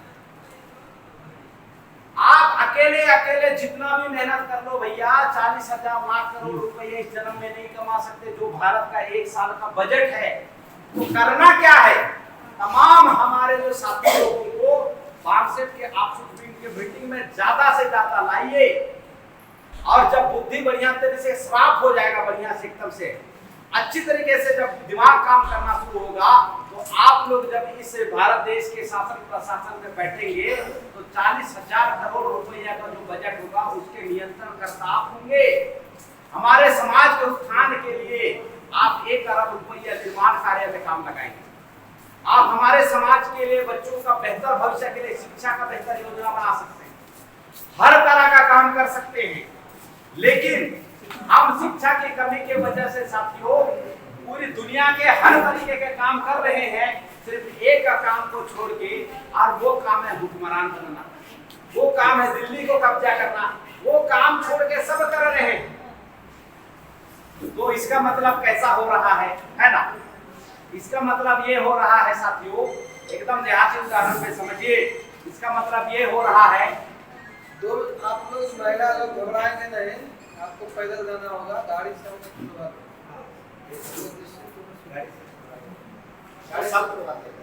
आप अकेले अकेले जितना भी मेहनत कर लो भैया, 40,000 लाख करोड़ रुपये इस जन्म में नहीं कमा सकते, जो भारत का 1 साल का बजट है। तो करना क्या है? तमाम हमारे जो साथी लोगों को बारसेट के आपसुट के मीटिंग में ज्यादा से ज्यादा लाइए, और जब बुद्धि बढ़िया तरीके से साफ हो जाएगा, बढ़िया से एकदम से अच्छी तरीके से जब दिमाग काम करना शुरू होगा, तो आप लोग जब इस भारत देश के शासन प्रशासन में बैठेंगे तो 40,000 करोड़ रुपया का जो बजट होगा उसके नियंत्रण करता आप होंगे। हमारे समाज के उत्थान के लिए आप 1 अरब रुपया निर्माण कार्य में काम लगाएंगे। आप हमारे समाज के लिए, बच्चों का बेहतर भविष्य के लिए शिक्षा का बेहतर योजना बना सकते हैं, हर तरह का काम कर सकते हैं। लेकिन हम शिक्षा की कमी के वजह से साथियों पूरी दुनिया के हर तरीके के काम कर रहे हैं, सिर्फ एक का काम को छोड़ के, और वो काम है हुक्मरान बनना, वो काम है दिल्ली को कब्जा करना, वो काम छोड़ के सब कर रहे हैं। तो इसका मतलब कैसा हो रहा है ना? इसका मतलब ये हो रहा है साथियों, एकदम देहाती उदाहरण पे समझिए। इसका मतलब ये हो रहा है, तो आप लोग महिला लोग घबराएंगे नहीं, आपको पैदल जाना होगा, गाड़ी से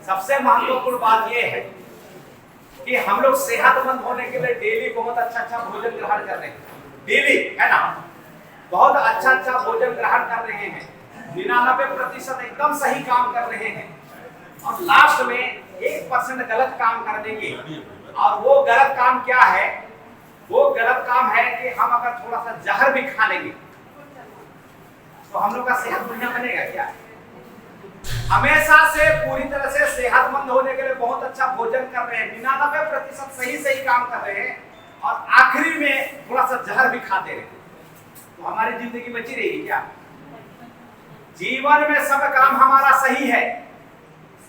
सबसे महत्वपूर्ण बात यह है कि हम लोग सेहतमंद होने के लिए डेली बहुत अच्छा भोजन ग्रहण कर रहे हैं, डेली, है ना? बहुत अच्छा भोजन ग्रहण कर रहे हैं, 99% एकदम सही काम कर रहे हैं, और लास्ट में 1% गलत काम कर देंगे। और वो गलत काम क्या है? वो गलत काम है कि हम अगर थोड़ा सा जहर भी खा लेंगे तो हम लोग का सेहत बढ़िया बनेगा क्या? हमेशा से पूरी तरह से सेहतमंद होने के लिए बहुत अच्छा भोजन कर रहे हैं, 99% सही काम कर रहे हैं, और आखिरी में थोड़ा सा जहर भी खा दे रहे हैं, तो हमारी जिंदगी बची रहेगी क्या? जीवन में सब काम हमारा सही है,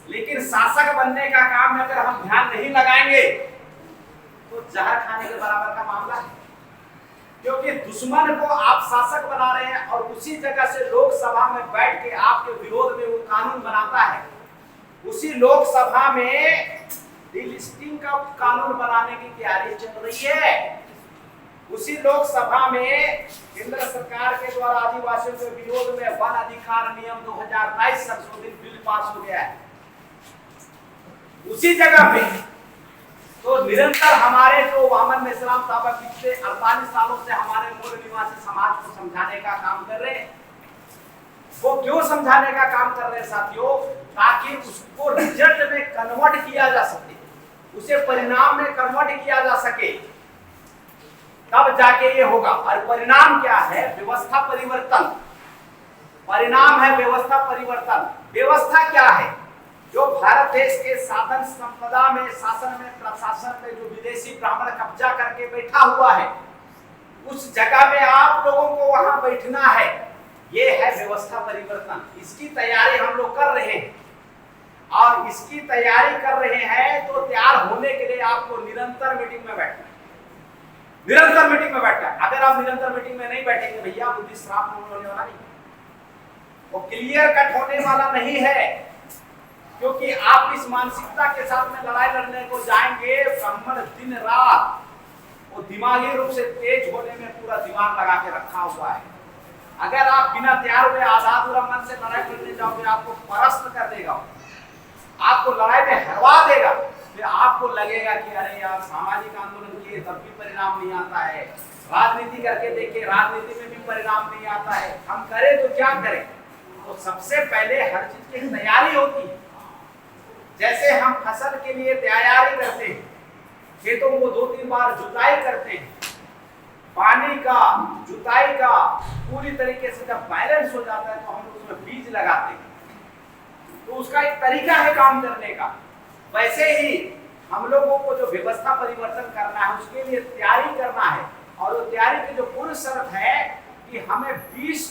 लेकिन शासक बनने का काम में अगर हम ध्यान नहीं लगाएंगे तो जहर खाने के बराबर का मामला है। क्योंकि दुश्मन को आप शासक बना रहे हैं, और उसी जगह से लोकसभा में बैठ के आपके विरोध में वो कानून बनाता है। उसी लोकसभा में डिलिस्टिंग का कानून बनाने की तैयारी चल रही है। उसी लोकसभा में केंद्र सरकार के द्वारा आदिवासियों के विरोध में वन अधिकार नियम 2022 संशोधित बिल पास हो गया है। उसी जगह पे तो निरंतर हमारे जो वामन मेश्राम साहब पिछले 48 सालों से हमारे मूल निवासी समाज को समझाने का काम कर रहे हैं। वो क्यों समझाने का काम कर रहे हैं साथियों? ताकि उसको रिजल्ट में कन्वर्ट किया जा सके, उसे परिणाम में कन्वर्ट किया जा सके, तब जाके ये होगा। और परिणाम क्या है? व्यवस्था परिवर्तन। परिणाम है व्यवस्था परिवर्तन। व्यवस्था क्या है? जो भारत देश के साधन संपदा में, शासन में, प्रशासन में जो विदेशी ब्राह्मण कब्जा करके बैठा हुआ है, उस जगह में आप लोगों को वहां बैठना है। ये है व्यवस्था परिवर्तन। इसकी तैयारी हम लोग कर रहे हैं, और इसकी तैयारी कर रहे हैं तो तैयार होने के लिए आपको निरंतर मीटिंग में बैठना है। निरंतर मीटिंग में बैठना है। अगर आप निरंतर मीटिंग में नहीं बैठेंगे भैया, बुद्धि श्राप होने वाला नहीं, वो क्लियर कट होने वाला नहीं है। क्योंकि आप इस मानसिकता के साथ में लड़ाई लड़ने को जाएंगे, ब्राह्मण दिन रात वो दिमागी रूप से तेज होने में पूरा दिमाग लगा के रखा हुआ है। अगर आप बिना तैयार हुए आजाद मन से लड़ाई लड़ने जाओगे, आपको परास्त कर देगा, आपको लड़ाई में हरवा देगा। फिर आपको लगेगा कि अरे यार सामाजिक आंदोलन किए तब भी परिणाम नहीं आता है, राजनीति करके देखिए राजनीति में भी परिणाम नहीं आता है, हम करें तो क्या करें? तो सबसे पहले हर चीज की तैयारी होती है। जैसे हम फसल के लिए तैयारी करते हैं, खेतों को 2-3 बार जुताई करते हैं, पानी का, जुताई का पूरी तरीके से जब बैलेंस हो जाता है तो हम उसमें बीज लगाते हैं। तो उसका एक तरीका है काम करने का। वैसे ही हम लोगों को जो व्यवस्था परिवर्तन करना है उसके लिए तैयारी करना है। और वो तैयारी की जो पूर्ण शर्त है कि हमें 20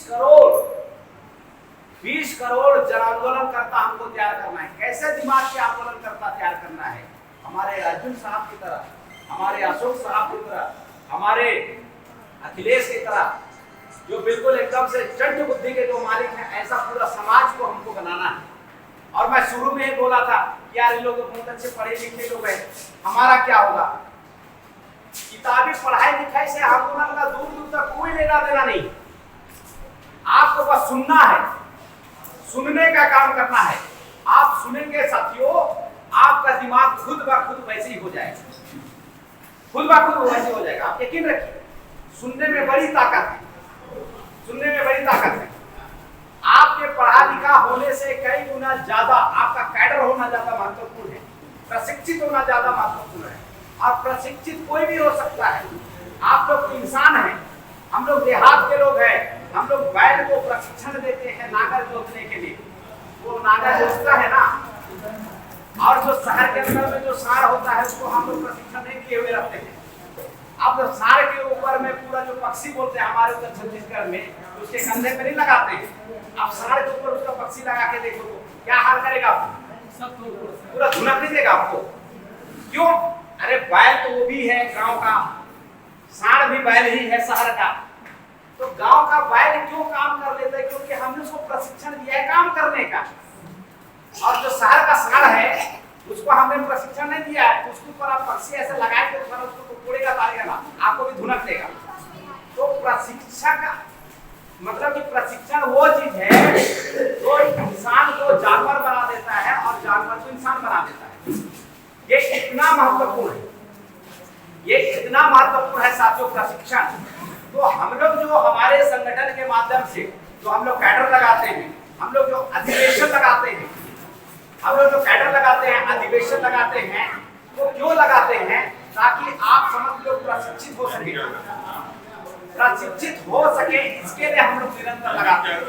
करोड़ जन आंदोलन करता हमको तैयार करना है। कैसे दिमाग के आंदोलन करता तैयार करना है? हमारे अर्जुन साहब की तरह, हमारे अशोक साहब की तरह, हमारे अखिलेश की तरह, जो बिल्कुल एकदम से चंट बुद्धि के जो मालिक हैं, ऐसा पूरा समाज को हमको बनाना है। और मैं शुरू में ही बोला था कि यार ये लोग बहुत अच्छे पढ़े लिखे लोग हैं, हमारा क्या होगा? किताबी पढ़ाई लिखाई से आंदोलन का दूर दूर तक कोई लेना देना नहीं। आपको बस सुनना है, सुनने का काम करना है। आप सुनेंगे साथियों, आपका दिमाग खुद ब खुद वैसे ही हो जाएगा, खुद ब खुद वैसे हो जाएगा। आप यकीन रखिए, सुनने में बड़ी ताकत है, सुनने में बड़ी ताकत है। आपके पढ़ा लिखा होने से कई गुना ज्यादा आपका कैडर होना ज्यादा महत्वपूर्ण है, प्रशिक्षित होना ज्यादा महत्वपूर्ण है। और प्रशिक्षित कोई भी हो सकता है। आप लोग इंसान हैं, हम लोग देहात के लोग हैं, हम लोग बैल को प्रशिक्षण देते हैं नागर जोतने के लिए। वो नागर जोतता है ना, और जो शहर के अंदर में जो सार होता है उसको हम लोग प्रशिक्षण नहीं किए हुए रखते हैं। अब तो सार के ऊपर में पूरा जो पक्षी बोलते हैं हमारे उधर छत्तीसगढ़ में, उसके कंधे पे नहीं लगाते हैं। आप सार के ऊपर उसका पक्षी लगा के देखो तो क्या हाल करेगा आपको? सब पूरा धुनक नहीं देगा आपको। क्यों? अरे बैल तो वो भी है गांव का, साढ़ भी बैल ही है शहर का। तो गांव का बैल क्यों काम कर लेता है? क्योंकि हमने उसको प्रशिक्षण दिया है काम करने का। और जो शहर का साढ़ है उसको हमने प्रशिक्षण नहीं दिया है, उसके ऊपर आप पक्षी ऐसे लगाए तो उसको तोड़ेगा, तारेगा ना, आपको भी धुनक देगा। तो प्रशिक्षक मतलब कि प्रशिक्षण वो चीज है जो इंसान को जानवर बना देता है और जानवर को इंसान बना देता है। ये इतना महत्वपूर्ण है, ये इतना महत्वपूर्ण है साथियों प्रशिक्षण। तो हम लोग जो हमारे संगठन के माध्यम से जो हम लोग कैडर लगाते हैं, हम लोग जो अधिवेशन लगाते हैं, हम लोग जो कैडर लगाते हैं, अधिवेशन लगाते हैं, वो क्यों लगाते हैं? ताकि आप समझ लो प्रशिक्षित हो सके, प्रशिक्षित हो सके, इसके लिए हम लोग निरंतर लगाते हैं।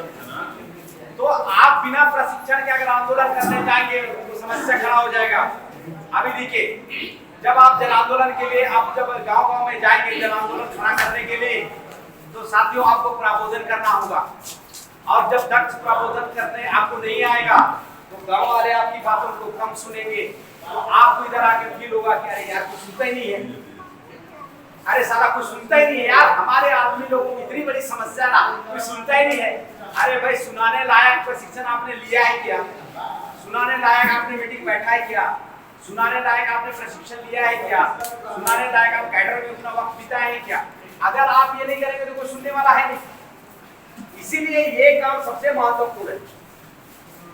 तो आप बिना प्रशिक्षण के अगर आंदोलन करने जाएंगे तो समस्या खड़ा हो जाएगा। अभी देखिए, जब आप जन आंदोलन के लिए आप जब गांव-गांव में जाएंगे जन आंदोलन खड़ा करने के लिए, तो साथियों आपको प्रबोधन करना होगा। और जब दक्ष प्रबोधन करने आपको नहीं आएगा तो गांव वाले आपकी बातों को कम सुनेंगे। तो आपको इधर आके फील होगा कि अरे यार कुछ सुनता ही नहीं है, अरे साला कुछ सुनता ही नहीं है यार, हमारे आदमी लोगों की इतनी बड़ी समस्या ना, कुछ सुनता ही नहीं है। अरे भाई, सुनाने लायक प्रशिक्षण आपने लिया है क्या? सुनाने लायक आपने मीटिंग बैठा है क्या? सुनाने लायक आपने प्रशिक्षण लिया है क्या? सुनाने लायक आप कैडर में उतना वक्त बिताए हैं क्या? अगर आप ये नहीं करेंगे तो कोई सुनने वाला है नहीं। इसीलिए ये काम सबसे महत्वपूर्ण है।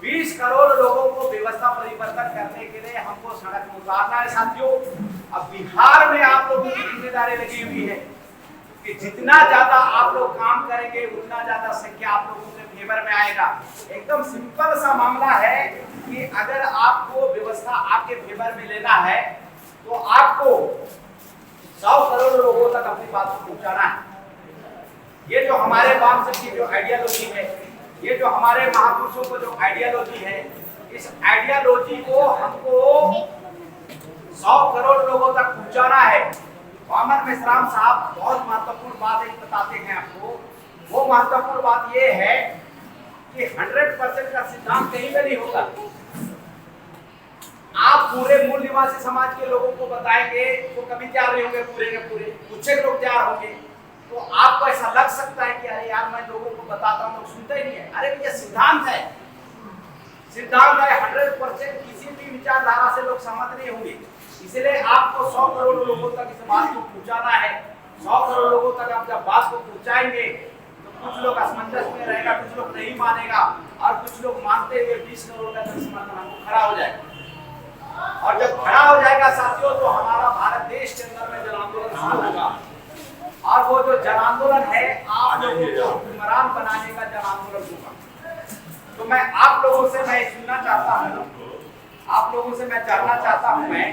20 करोड़ लोगों को व्यवस्था परिवर्तन करने के लिए हमको सड़क में उतारना है साथियों। अब बिहार में आप लोगों की जिम्मेदारी लगी हुई है कि जितना ज्यादा आप लोग काम करेंगे उतना ज्यादा संख्या आप लोगों के फेवर में आएगा। एकदम सिंपल सा मामला है कि अगर आपको व्यवस्था आपके फेवर में लेना है तो आपको 100 करोड़ लोगों तक अपनी बात को पहुंचाना है। ये जो हमारे बाप की जो आइडियोलॉजी है, ये जो हमारे महापुरुषों को जो आइडियोलॉजी है, इस आइडियोलॉजी को हमको 100 करोड़ लोगों तक पहुंचाना है। वामन मेश्राम साहब बहुत महत्वपूर्ण बात एक बताते हैं आपको। वो महत्वपूर्ण बात ये है कि 100% का सिद्धांत कहीं पे नहीं होगा। आप पूरे मूल निवासी समाज के लोगों को बताएंगे तो कभी तैयार नहीं होंगे, पूरे के पूरे कुछ लोग तैयार होंगे। तो आपको ऐसा लग सकता है कि अरे यार मैं लोगों को बताता हूं, लोग सुनते ही नहीं है। अरे भैया सिद्धांत है, सिद्धांत है। 100% किसी भी विचारधारा से लोग सहमत नहीं होंगे। इसलिए आपको 100 करोड़ लोगों तक इस बात को पहुंचाना है। 100 करोड़ लोगों तक आप जब बात को पहुंचाएंगे तो कुछ लोग असमंजस में रहेगा, कुछ लोग नहीं मानेगा और कुछ लोग मानते हुए 20 करोड़ का समर्थन हमको खड़ा हो जाएगा। और जब खड़ा हो जाएगा साथियों तो हमारा भारत देश के अंदर में जन आंदोलन शुरू होगा। और वो जो जन आंदोलन है आप लोगों को हुक्मरान बनाने का जन आंदोलन होगा। तो मैं आप लोगों से मैं सुनना चाहता हूँ, आप लोगों से मैं जानना चाहता हूँ, मैं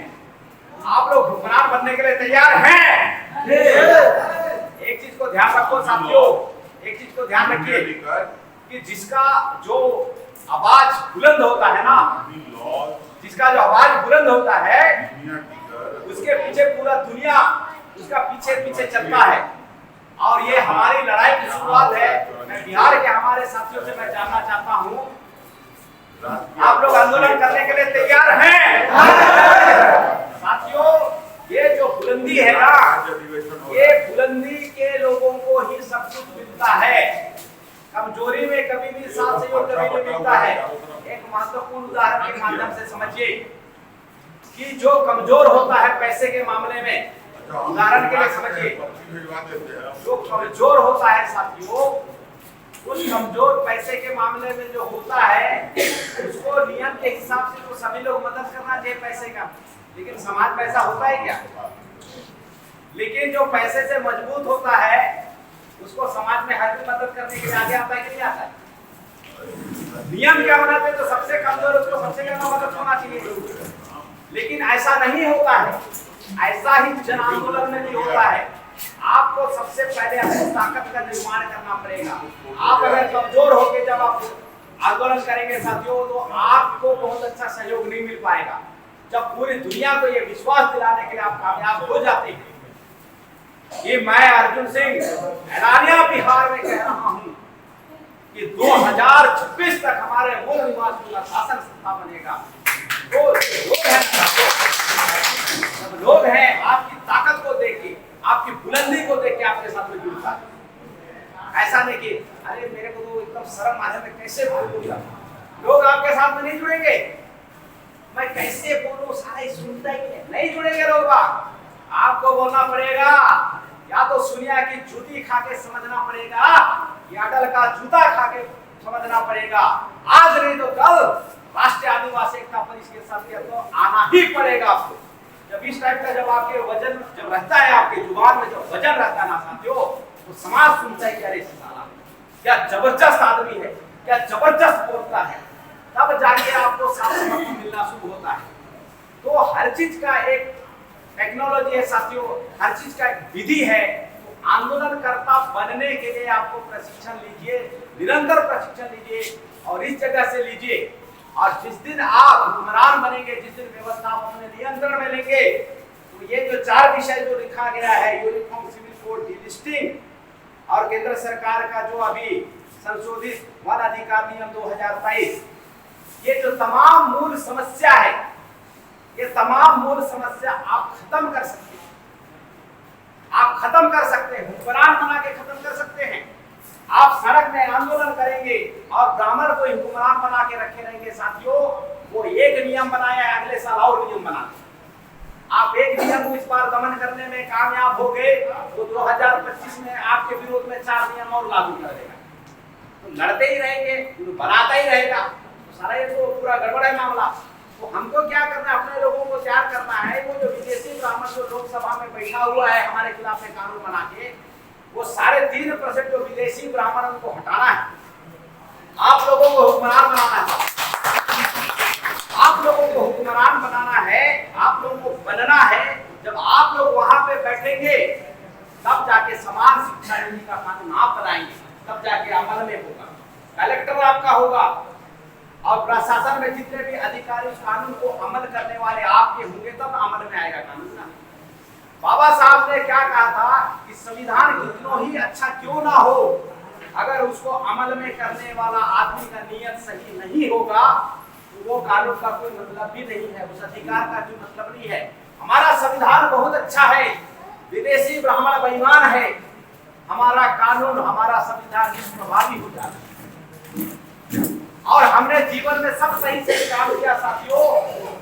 आप लोग हुक्मरान बनने के लिए तैयार हैं? एक चीज को ध्यान रखो साथियों, एक चीज को ध्यान रखिए कि जिसका जो आवाज बुलंद होता है ना, जिसका जो आवाज बुलंद होता है उसके पीछे पूरा दुनिया उसका पीछे पीछे चलता है। और ये हमारी लड़ाई की शुरुआत है। मैं बिहार के हमारे साथियों से मैं जानना चाहता हूँ, आप लोग आंदोलन करने के लिए तैयार हैं? साथियों ये जो बुलंदी है ना, ये बुलंदी के लोगों को ही सब कुछ मिलता है। कमजोरी में कभी भी साथ सहयोग कभी नहीं मिलता है। एक महत्वपूर्ण उदाहरण के माध्यम से समझिए कि जो कमजोर होता है पैसे के मामले में, उदाहरण के लिए समझिए, जो कमजोर होता है साथियों, उस कमजोर पैसे के मामले में जो होता है उसको नियम के हिसाब से तो सभी लोग मदद करना चाहिए पैसे का, लेकिन समाज में ऐसा होता है क्या? लेकिन जो पैसे से मजबूत होता है उसको समाज में हर कोई मदद करने के लिए आगे आता है कि नहीं आता है? नियम क्या होना चाहिए? तो सबसे कमजोर उसको सबसे ज्यादा मदद होना चाहिए। लेकिन ऐसा नहीं होता है। ऐसा ही जन आंदोलन में भी होता है। आपको सबसे पहले अपनी ताकत का निर्माण करना पड़ेगा। आप अगर कमजोर होकर जब आप आंदोलन करेंगे साथियों तो आपको बहुत अच्छा सहयोग नहीं मिल पाएगा। जब पूरी दुनिया को ये विश्वास दिलाने के लिए आप कामयाब हो जाते हैं कि मैं अर्जुन सिंह ऐलानिया बिहार में कह रहा हूं कि 2026 तक हमारे मूल निवासियों का शासन सत्ता बनेगा। तो लोग हैं आपकी ताकत को देख के, आपकी बुलंदी को देख के आपके साथ में जुड़ता है। ऐसा नहीं कि अरे मेरे को तो एकदम शर्म आ रहा है, मैं कैसे बोलूंगा। लोग आपके साथ में नहीं जुड़ेंगे। मैं कैसे बोलूं, सारे सुनता ही नहीं जुड़ेंगे लोग। आपको बोलना पड़ेगा, या तो सुनिया की जूती खा के समझना पड़ेगा या अटल का जूता खा के समझना पड़ेगा। आज नहीं तो कल राष्ट्रीय आदिवासी एकता परिषद के साथ तो आना ही पड़ेगा आपको। जब इस टाइप का जब आपके वजन जब रहता है, आपके जुबान में जब वजन रहता है ना साथियों, तो समाज सुनता है क्या, क्या जबरदस्त आदमी है, क्या जबरदस्त बोलता है, तब जाके आपको साथ समर्थन मिलना शुरू होता है। तो हर चीज का एक टेक्नोलॉजी है साथियों, हर चीज का एक विधि है। तो आंदोलनकर्ता बनने के लिए आपको प्रशिक्षण लीजिए, निरंतर प्रशिक्षण लीजिए और इस जगह से लीजिए। और जिस दिन आप हुक्मरान बनेंगे, जिस दिन व्यवस्था आप अपने नियंत्रण में लेंगे, तो ये जो 4 विषय जो लिखा गया है, यूनिफॉर्म सिविल कोड, डिलिस्टिंग और केंद्र सरकार का जो अभी संशोधित वन अधिकार नियम 2023, ये जो तमाम मूल समस्या है, ये तमाम मूल समस्या आप खत्म कर सकते हैं। आप खत्म कर सकते हैं, हुक्मरान बना के खत्म कर सकते हैं। आप सड़क में आंदोलन करेंगे और ब्राह्मण को हुक्मरान बना के रखे रहेंगे साथियों। वो एक नियम बनाया है, अगले साल और नियम बना। आप एक नियम को इस बार दमन करने में कामयाब हो गए तो 2025 में आपके विरोध में 4 नियम और लागू कर देगा। तो लड़ते ही रहेंगे, बनाता ही रहेगा, तो सारा ये तो पूरा गड़बड़ है मामला। तो तो हमको क्या करना है, अपने लोगों को तैयार करना है। वो जो विदेशी ब्राह्मण जो लोकसभा में बैठा हुआ है हमारे खिलाफ में कानून बना के, वो 3.5% जो विदेशी ब्राह्मण उनको हटाना है। आप लोगों को हुक्मरान बनाना है, आप लोगों को हुक्मरान बनाना है, आप लोगों को बनना है। जब आप लोग वहां पे बैठेंगे तब जाके समान शिक्षा नीति का कानून आप बनाएंगे, तब जाके अमल में होगा। कलेक्टर आपका होगा और प्रशासन में जितने भी अधिकारी उस कानून को अमल करने वाले आपके होंगे, तब अमल में आएगा कानून ना। बाबा साहब ने क्या कहा था कि संविधान कितना ही अच्छा क्यों ना हो, अगर उसको अमल में करने वाला आदमी का नियत सही नहीं होगा तो वो कानून का कोई मतलब भी नहीं है, उस अधिकार का कोई मतलब नहीं है। हमारा संविधान बहुत अच्छा है, विदेशी ब्राह्मण बेईमान है, हमारा कानून हमारा संविधान प्रभावी हो जाता है। और हमने जीवन में सब सही से काम किया साथियों,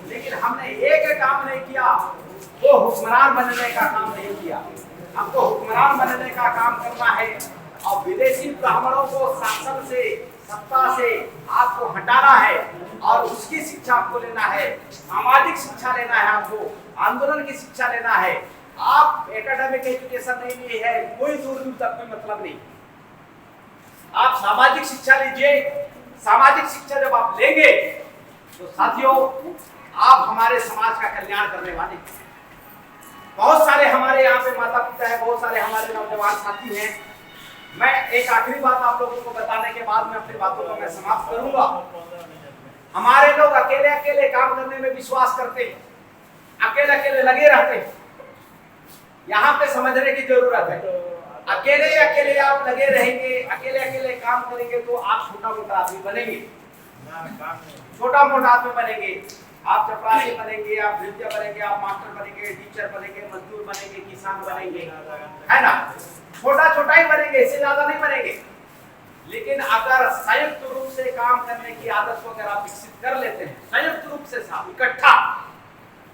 लेकिन हमने एक काम नहीं किया, वो हुक्मरान बनने का काम नहीं किया। हमको हुक्मरान बनने का काम करना है और विदेशी ब्राह्मणों को शासन से, सत्ता से आपको हटाना है और उसकी शिक्षा आपको लेना है। सामाजिक शिक्षा लेना है, आपको आंदोलन की शिक्षा लेना है। आप एकेडमिक एजुकेशन नहीं लिए है, कोई दूर दूर तक कोई मतलब नहीं। आप सामाजिक शिक्षा लीजिए। सामाजिक शिक्षा जब आप लेंगे तो साथियों आप हमारे समाज का कल्याण करने वाले। बहुत सारे हमारे यहाँ पे माता पिता है, बहुत सारे हमारे नौजवान साथी हैं। मैं एक आखिरी बात आप लोगों को बताने के बाद में अपनी बातों को मैं समाप्त करूंगा। हमारे लोग अकेले अकेले काम करने में विश्वास करते हैं, अकेले अकेले लगे रहते हैं। यहाँ पे समझने की जरूरत है। अकेले अकेले आप लगे रहेंगे, अकेले अकेले काम करेंगे तो आप छोटा मोटा आदमी बनेंगे, छोटा मोटा आदमी बनेंगे। आप चपरासी बनेंगे, आप वृद्ध बनेंगे, आप मास्टर बनेंगे, टीचर बनेंगे, मजदूर बनेंगे, किसान बनेंगे, है ना। छोटा छोटा ही बनेंगे, इससे ज्यादा नहीं बनेंगे। लेकिन अगर संयुक्त रूप से काम करने की आदत को अगर आप विकसित कर लेते हैं, संयुक्त रूप से साथ इकट्ठा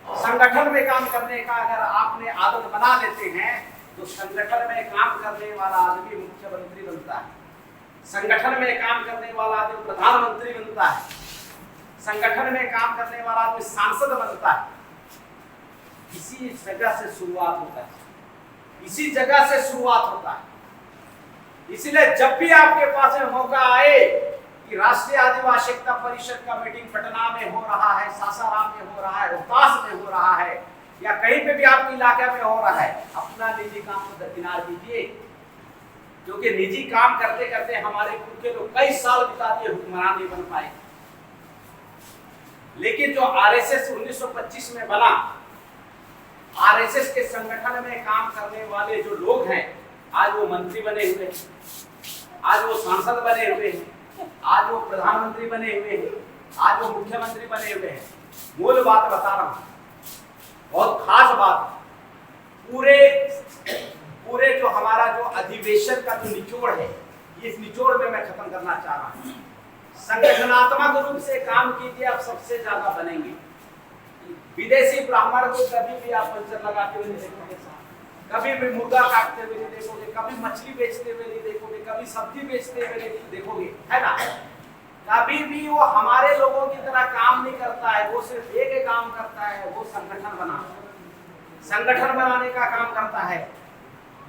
संगठन में काम करने का अगर आपने आदत बना लेते हैं तो संगठन में काम करने वाला आदमी मुख्यमंत्री बनता है, संगठन में काम करने वाला आदमी प्रधानमंत्री बनता है, संगठन में काम करने वाला आदमी सांसद बनता है। इसी जगह से शुरुआत होता है, इसी जगह से शुरुआत होता है। इसलिए जब भी आपके पास में मौका आए कि राष्ट्रीय आदिवासी एकता परिषद का मीटिंग पटना में हो रहा है, सासाराम में हो रहा है, रोहतास में हो रहा है या कहीं पे भी आपके इलाके में हो रहा है, अपना निजी काम को दरकिनार कीजिए। क्योंकि निजी काम करते करते हमारे खुद के लोग कई साल बिता दिए, हुक्मरान नहीं बन पाए। लेकिन जो आरएसएस 1925 में बना, आरएसएस के संगठन में काम करने वाले जो लोग हैं आज वो मंत्री बने हुए हैं, आज वो सांसद बने हुए हैं, आज वो प्रधानमंत्री बने हुए हैं, आज वो मुख्यमंत्री बने हुए हैं। मूल बात बता रहा हूं, बहुत खास बात। पूरे जो हमारा जो अधिवेशन का जो निचोड़ है, इस निचोड़ में मैं खत्म करना चाह रहा हूं। संगठनात्मक रूप से काम कीजिए, आप सबसे ज्यादा बनेंगे। विदेशी ब्राह्मण को कभी भी आप पंचर लगाते हुए नहीं देखोगे, कभी भी मुर्गा काटते हुए नहीं देखोगे, कभी मछली बेचते हुए नहीं देखोगे, कभी सब्जी बेचते हुए नहीं देखोगे, है ना। कभी भी वो हमारे लोगों की तरह काम नहीं करता है, वो सिर्फ एक काम करता है, वो संगठन बनाने का काम करता है।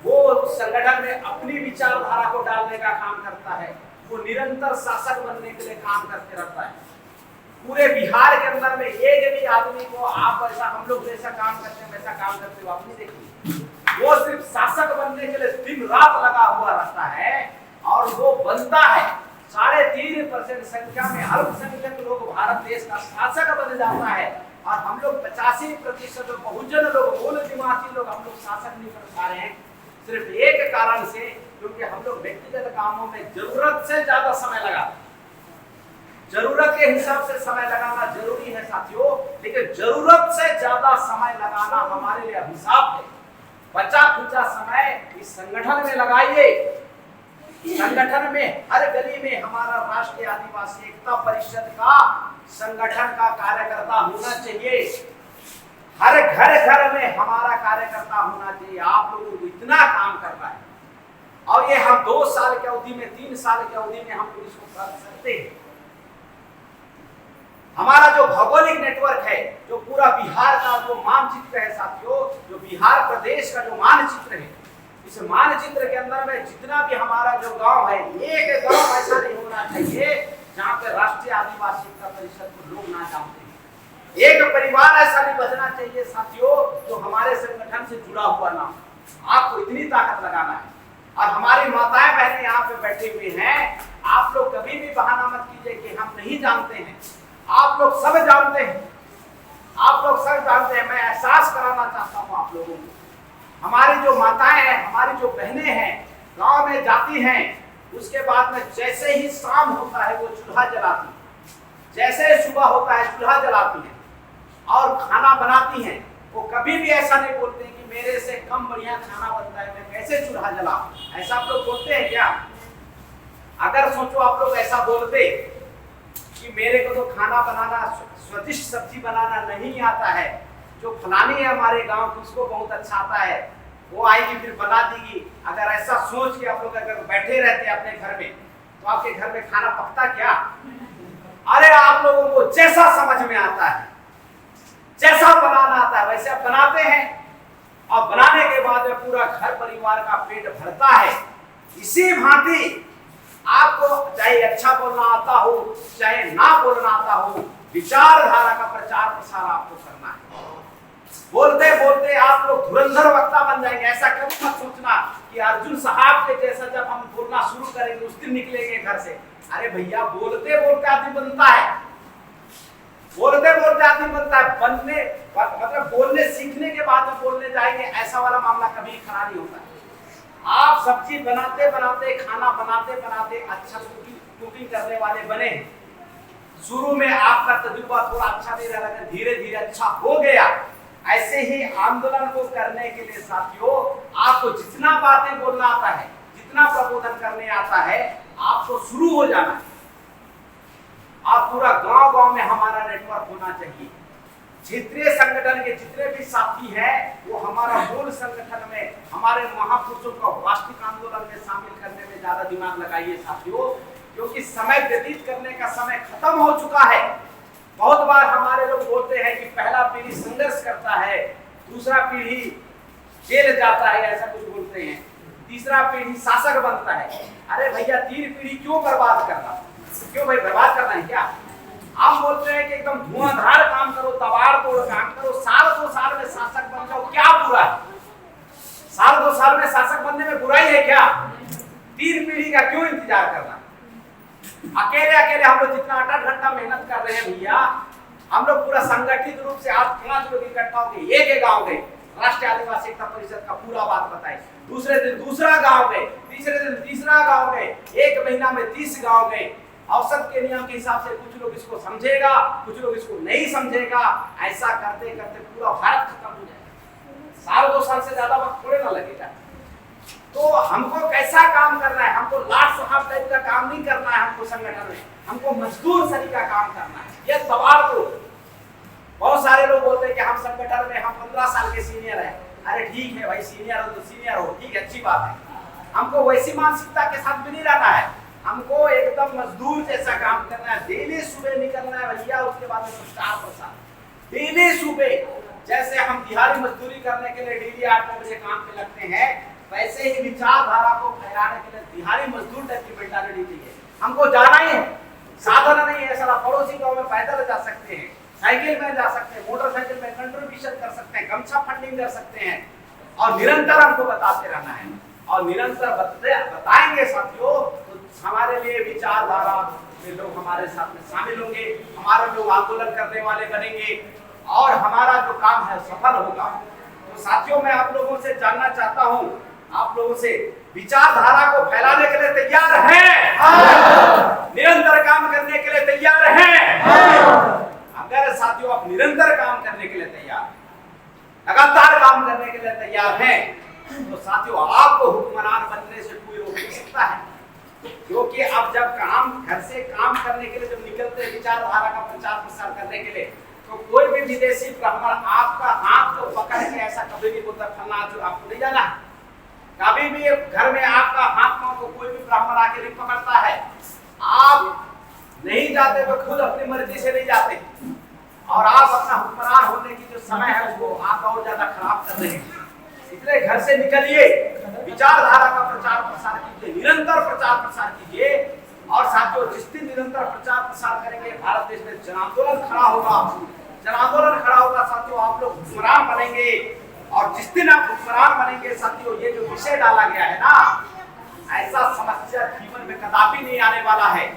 वो उस संगठन में अपनी विचारधारा को डालने का काम करता है, वो निरंतर शासक बनने के लिए काम करते रहता है। पूरे बिहार के अंदर में एक भी आदमी को आप ऐसा हम लोग जैसा काम करते हैं वैसा काम करते हुए आप नहीं देखिए। वो सिर्फ शासक बनने के लिए दिन रात लगा हुआ रहता है और वो बनता है। 3.5% संख्या में अल्पसंख्यक लोग भारत देश का शासक बन जाता है और हम लोग 85% बहुजन लोग, मूल निवासी लोग, हम लोग शासक नहीं बन पा रहे हैं। सिर्फ एक कारण से, क्योंकि हम लोग व्यक्तिगत कामों में जरूरत से ज्यादा समय लगा। जरूरत के हिसाब से समय लगाना जरूरी है साथियों, लेकिन जरूरत से ज्यादा समय लगाना हमारे लिए अभिशाप है। बचा खुचा समय इस संगठन में लगाइए। संगठन में हर गली में हमारा राष्ट्रीय आदिवासी एकता परिषद का संगठन का कार्यकर्ता होना चाहिए। हर घर में हमारा कार्यकर्ता होना चाहिए। आप लोगों को इतना काम करना है और ये हम 2 साल की अवधि में, 3 साल की अवधि में हम लोग इसको कर सकते हैं। हमारा जो भौगोलिक नेटवर्क है, जो पूरा बिहार का जो मानचित्र है साथियों, जो बिहार प्रदेश का जो मानचित्र है, इस मानचित्र के अंदर में जितना भी हमारा जो गांव है, एक गांव ऐसा नहीं होना चाहिए जहां पे राष्ट्रीय आदिवासी एकता परिषद को लोग ना जानते हैं। एक परिवार ऐसा नहीं बचना चाहिए साथियों जो हमारे संगठन से जुड़ा हुआ ना हो। आपको इतनी ताकत लगाना है। और हमारी माताएं बहनें यहाँ पे बैठी हुई हैं, आप लोग कभी भी बहाना मत कीजिए कि हम नहीं जानते हैं। आप लोग सब जानते हैं, आप लोग सब जानते हैं। मैं एहसास कराना चाहता हूँ आप लोगों को, हमारी जो माताएं हैं, हमारी जो बहनें हैं, गांव में जाती हैं, उसके बाद में जैसे ही शाम होता है वो चूल्हा जलाती है, जैसे सुबह होता है चूल्हा जलाती है और खाना बनाती हैं। वो कभी भी ऐसा नहीं बोलते कि मेरे से कम बढ़िया खाना बनता है, मैं कैसे चूल्हा जलाऊं। ऐसा आप लोग बोलते हैं क्या? अगर सोचो आप लोग ऐसा बोलते कि मेरे को तो खाना बनाना, स्वादिष्ट सब्जी बनाना नहीं आता है, जो फलानी है हमारे गांव की उसको बहुत अच्छा आता है, वो आएगी फिर बना देगी। अगर ऐसा सोच के आप लोग अगर बैठे रहते अपने घर में, तो आपके घर में खाना पकता क्या? अरे आप लोगों को जैसा समझ में आता है, जैसा बनाना आता है वैसे आप बनाते हैं, और बनाने के बाद में पूरा घर परिवार का पेट भरता है। इसी भांति आपको चाहे अच्छा बोलना आता हो, चाहे ना बोलना आता हो, विचारधारा का प्रचार प्रसार आपको करना है। बोलते बोलते आप लोग धुरंधर वक्ता बन जाएंगे। ऐसा कभी मत सोचना कि अर्जुन साहब के जैसा जब हम बोलना शुरू करेंगे उस दिन निकलेंगे घर से। अरे भैया, बोलते बोलते आदमी बनता है, बोलते बोलते आदमी बनता है। बनने मतलब बोलने सीखने के बाद में बोलने जाएंगे, ऐसा वाला मामला कभी खड़ा नहीं होता। आप सब्जी बनाते बनाते, खाना बनाते बनाते अच्छा कुकिंग करने वाले बने। शुरू में आपका तजुर्बा थोड़ा अच्छा नहीं रहा, लेकिन धीरे धीरे अच्छा हो गया। ऐसे ही आंदोलन को करने के लिए साथियों, आपको जितना बातें बोलना आता है, जितना प्रबोधन करने आता है, आपको शुरू हो जाना है। आप पूरा गांव-गांव में हमारा नेटवर्क होना चाहिए। क्षेत्रीय संगठन के जितने भी साथी हैं, वो हमारा मूल संगठन में, हमारे महापुरुषों को राष्ट्रीय आंदोलन में शामिल करने में ज्यादा दिमाग लगाइए साथियों, क्योंकि समय व्यतीत करने का समय खत्म हो चुका है। बहुत बार हमारे लोग बोलते हैं कि पहला पीढ़ी संघर्ष करता है, दूसरा पीढ़ी जेल जाता है, ऐसा कुछ बोलते हैं, तीसरा पीढ़ी शासक बनता है। अरे भैया, तीन पीढ़ी क्यों बर्बाद करना? क्यों भाई बर्बाद करना है क्या? आप बोलते हैं कि एकदम धुआंधार काम करो, तबाड़ तोड़ काम करो, साल 2 साल में शासक बन जाओ, क्या बुरा है? साल 2 साल में शासक बनने में बुराई है क्या? 3 पीढ़ी का क्यों इंतजार करना? अकेले अकेले हम लोग जितना 8 घंटा मेहनत कर रहे हैं भैया, हम लोग पूरा संगठित रूप से आज 5 लोग इकट्ठा होकर एक गांव गए, राष्ट्रीय आदिवासी एकता परिषद का पूरा बात बताई। दूसरे दिन दूसरा गांव गए, तीसरे दिन तीसरा गांव गए, 1 महीना में 30 गांव गए। औसत के नियम के हिसाब से कुछ लोग इसको समझेगा, कुछ लोग इसको नहीं समझेगा। ऐसा करते करते पूरा भारत खत्म हो जाएगा। साल 2 साल से ज्यादा वक्त थोड़े ना लगेगा। तो हमको कैसा काम करना है? हमको लाट साहब टाइप का काम नहीं करना है। हमको संगठन में हमको मजदूर सरी का काम करना है। ये तबाड़ तो बहुत सारे लोग बोलते हैं कि हम संगठन में हम 15 साल के सीनियर हैं। अरे ठीक है भाई, सीनियर हो तो सीनियर हो, ठीक है, अच्छी बात है। हमको वैसी मानसिकता के साथ भी नहीं रहना है। हमको एकदम मजदूर जैसा काम करना है। डेली सुबह निकलना है भैया, उसके बाद में प्रचार प्रसार डेली सुबह। जैसे हम दिहाड़ी मजदूरी करने के लिए डेली 8 बजे काम पे लगते हैं, वैसे ही विचारधारा को फैलाने के लिए दिहाड़ी मजदूर टाइप की मेंटालिटी चाहिए। हमको जाना ही है, साधन नहीं है। साला पड़ोसी गांव में पैदल जा सकते हैं, साइकिल में जा सकते हैं, मोटरसाइकिल में कंट्रीब्यूशन कर सकते हैं, गमछा फंडिंग कर सकते हैं, और निरंतर हमको बताते रहना है। और निरंतर बताएंगे साथियों, तो हमारे लिए विचारधारा में लोग हमारे साथ में शामिल होंगे, हमारे लोग आंदोलन करने वाले बनेंगे, और हमारा जो काम है सफल होगा। तो साथियों, मैं आप लोगों से जानना चाहता हूं, आप लोगों से विचारधारा को फैलाने के लिए तैयार हैं? निरंतर काम करने के लिए तैयार हैं? अगर साथियों आप निरंतर काम करने के लिए तैयार, लगातार काम करने के लिए तैयार हैं, तो साथियों आपको हुक्मरान बनने से कोई रोक नहीं सकता है। क्योंकि अब जब घर से काम करने के लिए जब निकलते हैं विचारधारा का प्रचार प्रसार करने के लिए, तो कोई भी विदेशी ब्राह्मण आपका हाथ को पकड़ के ऐसा कभी नहीं बोलता फलना आपको नहीं जाना। कभी भी घर में आपका हाथ पांव को कोई भी ब्राह्मण आके नहीं पकड़ता है। आप नहीं जाते तो खुद अपनी मर्जी से नहीं जाते। और आप अपना हुक्मरान होने की जो समय है उसको आप और ज्यादा खराब कर रहे हैं। इसलिए घर से निकलिए, विचारधारा का प्रचार प्रसार कीजिए, निरंतर प्रचार प्रसार कीजिए। और साथियों, जिस दिन निरंतर प्रचार प्रसार करेंगे भारत देश में जन आंदोलन खड़ा होगा, जन आंदोलन खड़ा होगा साथियों, आप लोग हुक्मरान बनेंगे। और जिस दिन आप हुक्मरान बनेंगे साथियों, ये जो विषय डाला गया है ना, ऐसा समस्या जीवन में कदापि नहीं आने वाला है।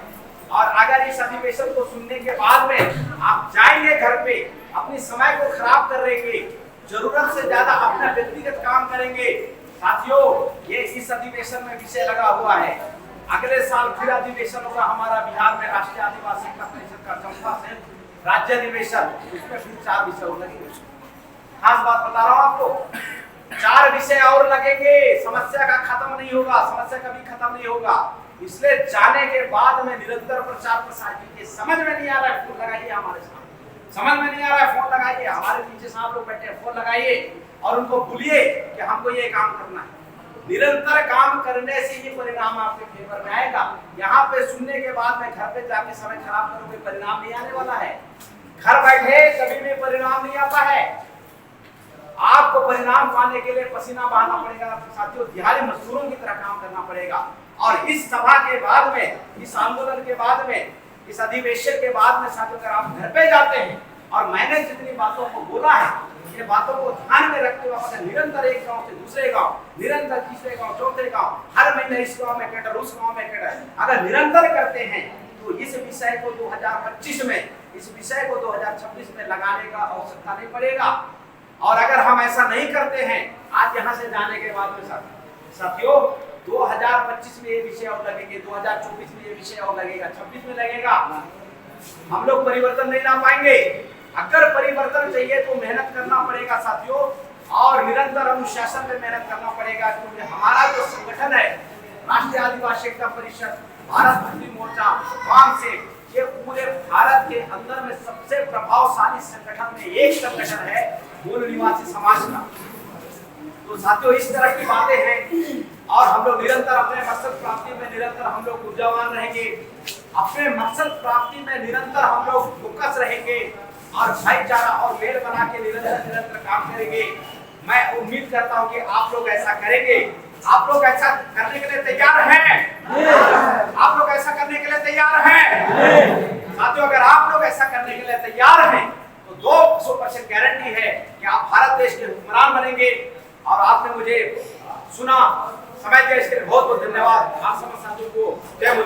और अगर इस अधिवेशन को सुनने के बाद में आप जाएंगे घर पे, अपनी समय को खराब कर लेंगे, जरूरत से ज्यादा अपना व्यक्तिगत काम करेंगे साथियों, ये इस अधिवेशन में विषय लगा हुआ है। अगले साल फिर अधिवेशन होगा हमारा बिहार में, राष्ट्रीय आदिवासी परिषद का 4वां से राज्य अधिवेशन, उसमें फिर 4 विषय और लगेंगे। खास बात बता रहा हूँ आपको, 4 विषय और लगेंगे। समस्या का खत्म नहीं होगा, समस्या कभी खत्म नहीं होगा। इसलिए जाने के बाद में निरंतर प्रचार प्रसार कीजिए। समझ में नहीं आ रहा है, फोन लगाइए हमारे साथ। समझ में नहीं आ रहा है, फोन लगाइए। हमारे पीछे साहब लोग बैठे हैं, फोन लगाइए और उनको बोलिए कि हमको ये काम करना है। निरंतर काम करने से ही परिणाम आपके फेवर में आएगा। यहाँ पे सुनने के बाद में घर पे जाके समय खराब करोगे, परिणाम नहीं आने वाला है। घर बैठे कभी भी परिणाम नहीं आता है। आपको परिणाम पाने के लिए पसीना बहाना पड़ेगा साथियों, दिहाड़ी मजदूरों की तरह काम करना पड़ेगा। और इस सभा के बाद में, इस आंदोलन के बाद में, इस अधिवेशन के बाद में साथियों, अगर आप घर पे जाते हैं और मैंने जितनी बातों को बोला है, ये बातों को ध्यान में रखते हुए अगर निरंतर एक गांव से दूसरे गांव, निरंतर तीसरे गांव, चौथे गांव, हर महीने इस गांव में कैडर, उस गांव में कैडर, अगर निरंतर करते हैं तो इस विषय को 2025 में, इस विषय को 2026 में लगाने का आवश्यकता नहीं पड़ेगा। और अगर हम ऐसा नहीं करते हैं आज यहाँ से जाने के बाद में साथियों, 2025 में ये विषय और लगेंगे, 2024 में ये विषय और लगेगा, 26 में लगेगा। हम लोग परिवर्तन नहीं ला पाएंगे। अगर परिवर्तन चाहिए तो मेहनत करना पड़ेगा साथियों, और निरंतर अनुशासन में मेहनत करना पड़ेगा। क्योंकि हमारा जो संगठन है राष्ट्रीय आदिवासी एकता परिषद, भारत मुक्ति मोर्चा, वाम से, ये पूरे भारत के अंदर में सबसे प्रभावशाली संगठन में एक संगठन है मूल निवासी समाज का। तो साथियों, इस तरह की बातें हैं। और हम लोग निरंतर अपने मकसद प्राप्ति में निरंतर हम लोग ऊर्जावान रहेंगे। अपने मकसद प्राप्ति में निरंतर हम लोग फोकस रहेंगे और भाईचारा और मेल बना के निरंतर काम करेंगे। मैं उम्मीद करता हूं कि आप लोग ऐसा करेंगे। आप लोग ऐसा करने के लिए तैयार हैं? आप लोग ऐसा करने के लिए तैयार हैं? साथियों, अगर आप लोग ऐसा करने के लिए तैयार हैं तो 200% गारंटी है कि आप भारत देश के हुक्मरान बनेंगे। और आपने मुझे सुना, समय दिया, इसके लिए बहुत बहुत धन्यवाद। आप समस्त साथियों को जय।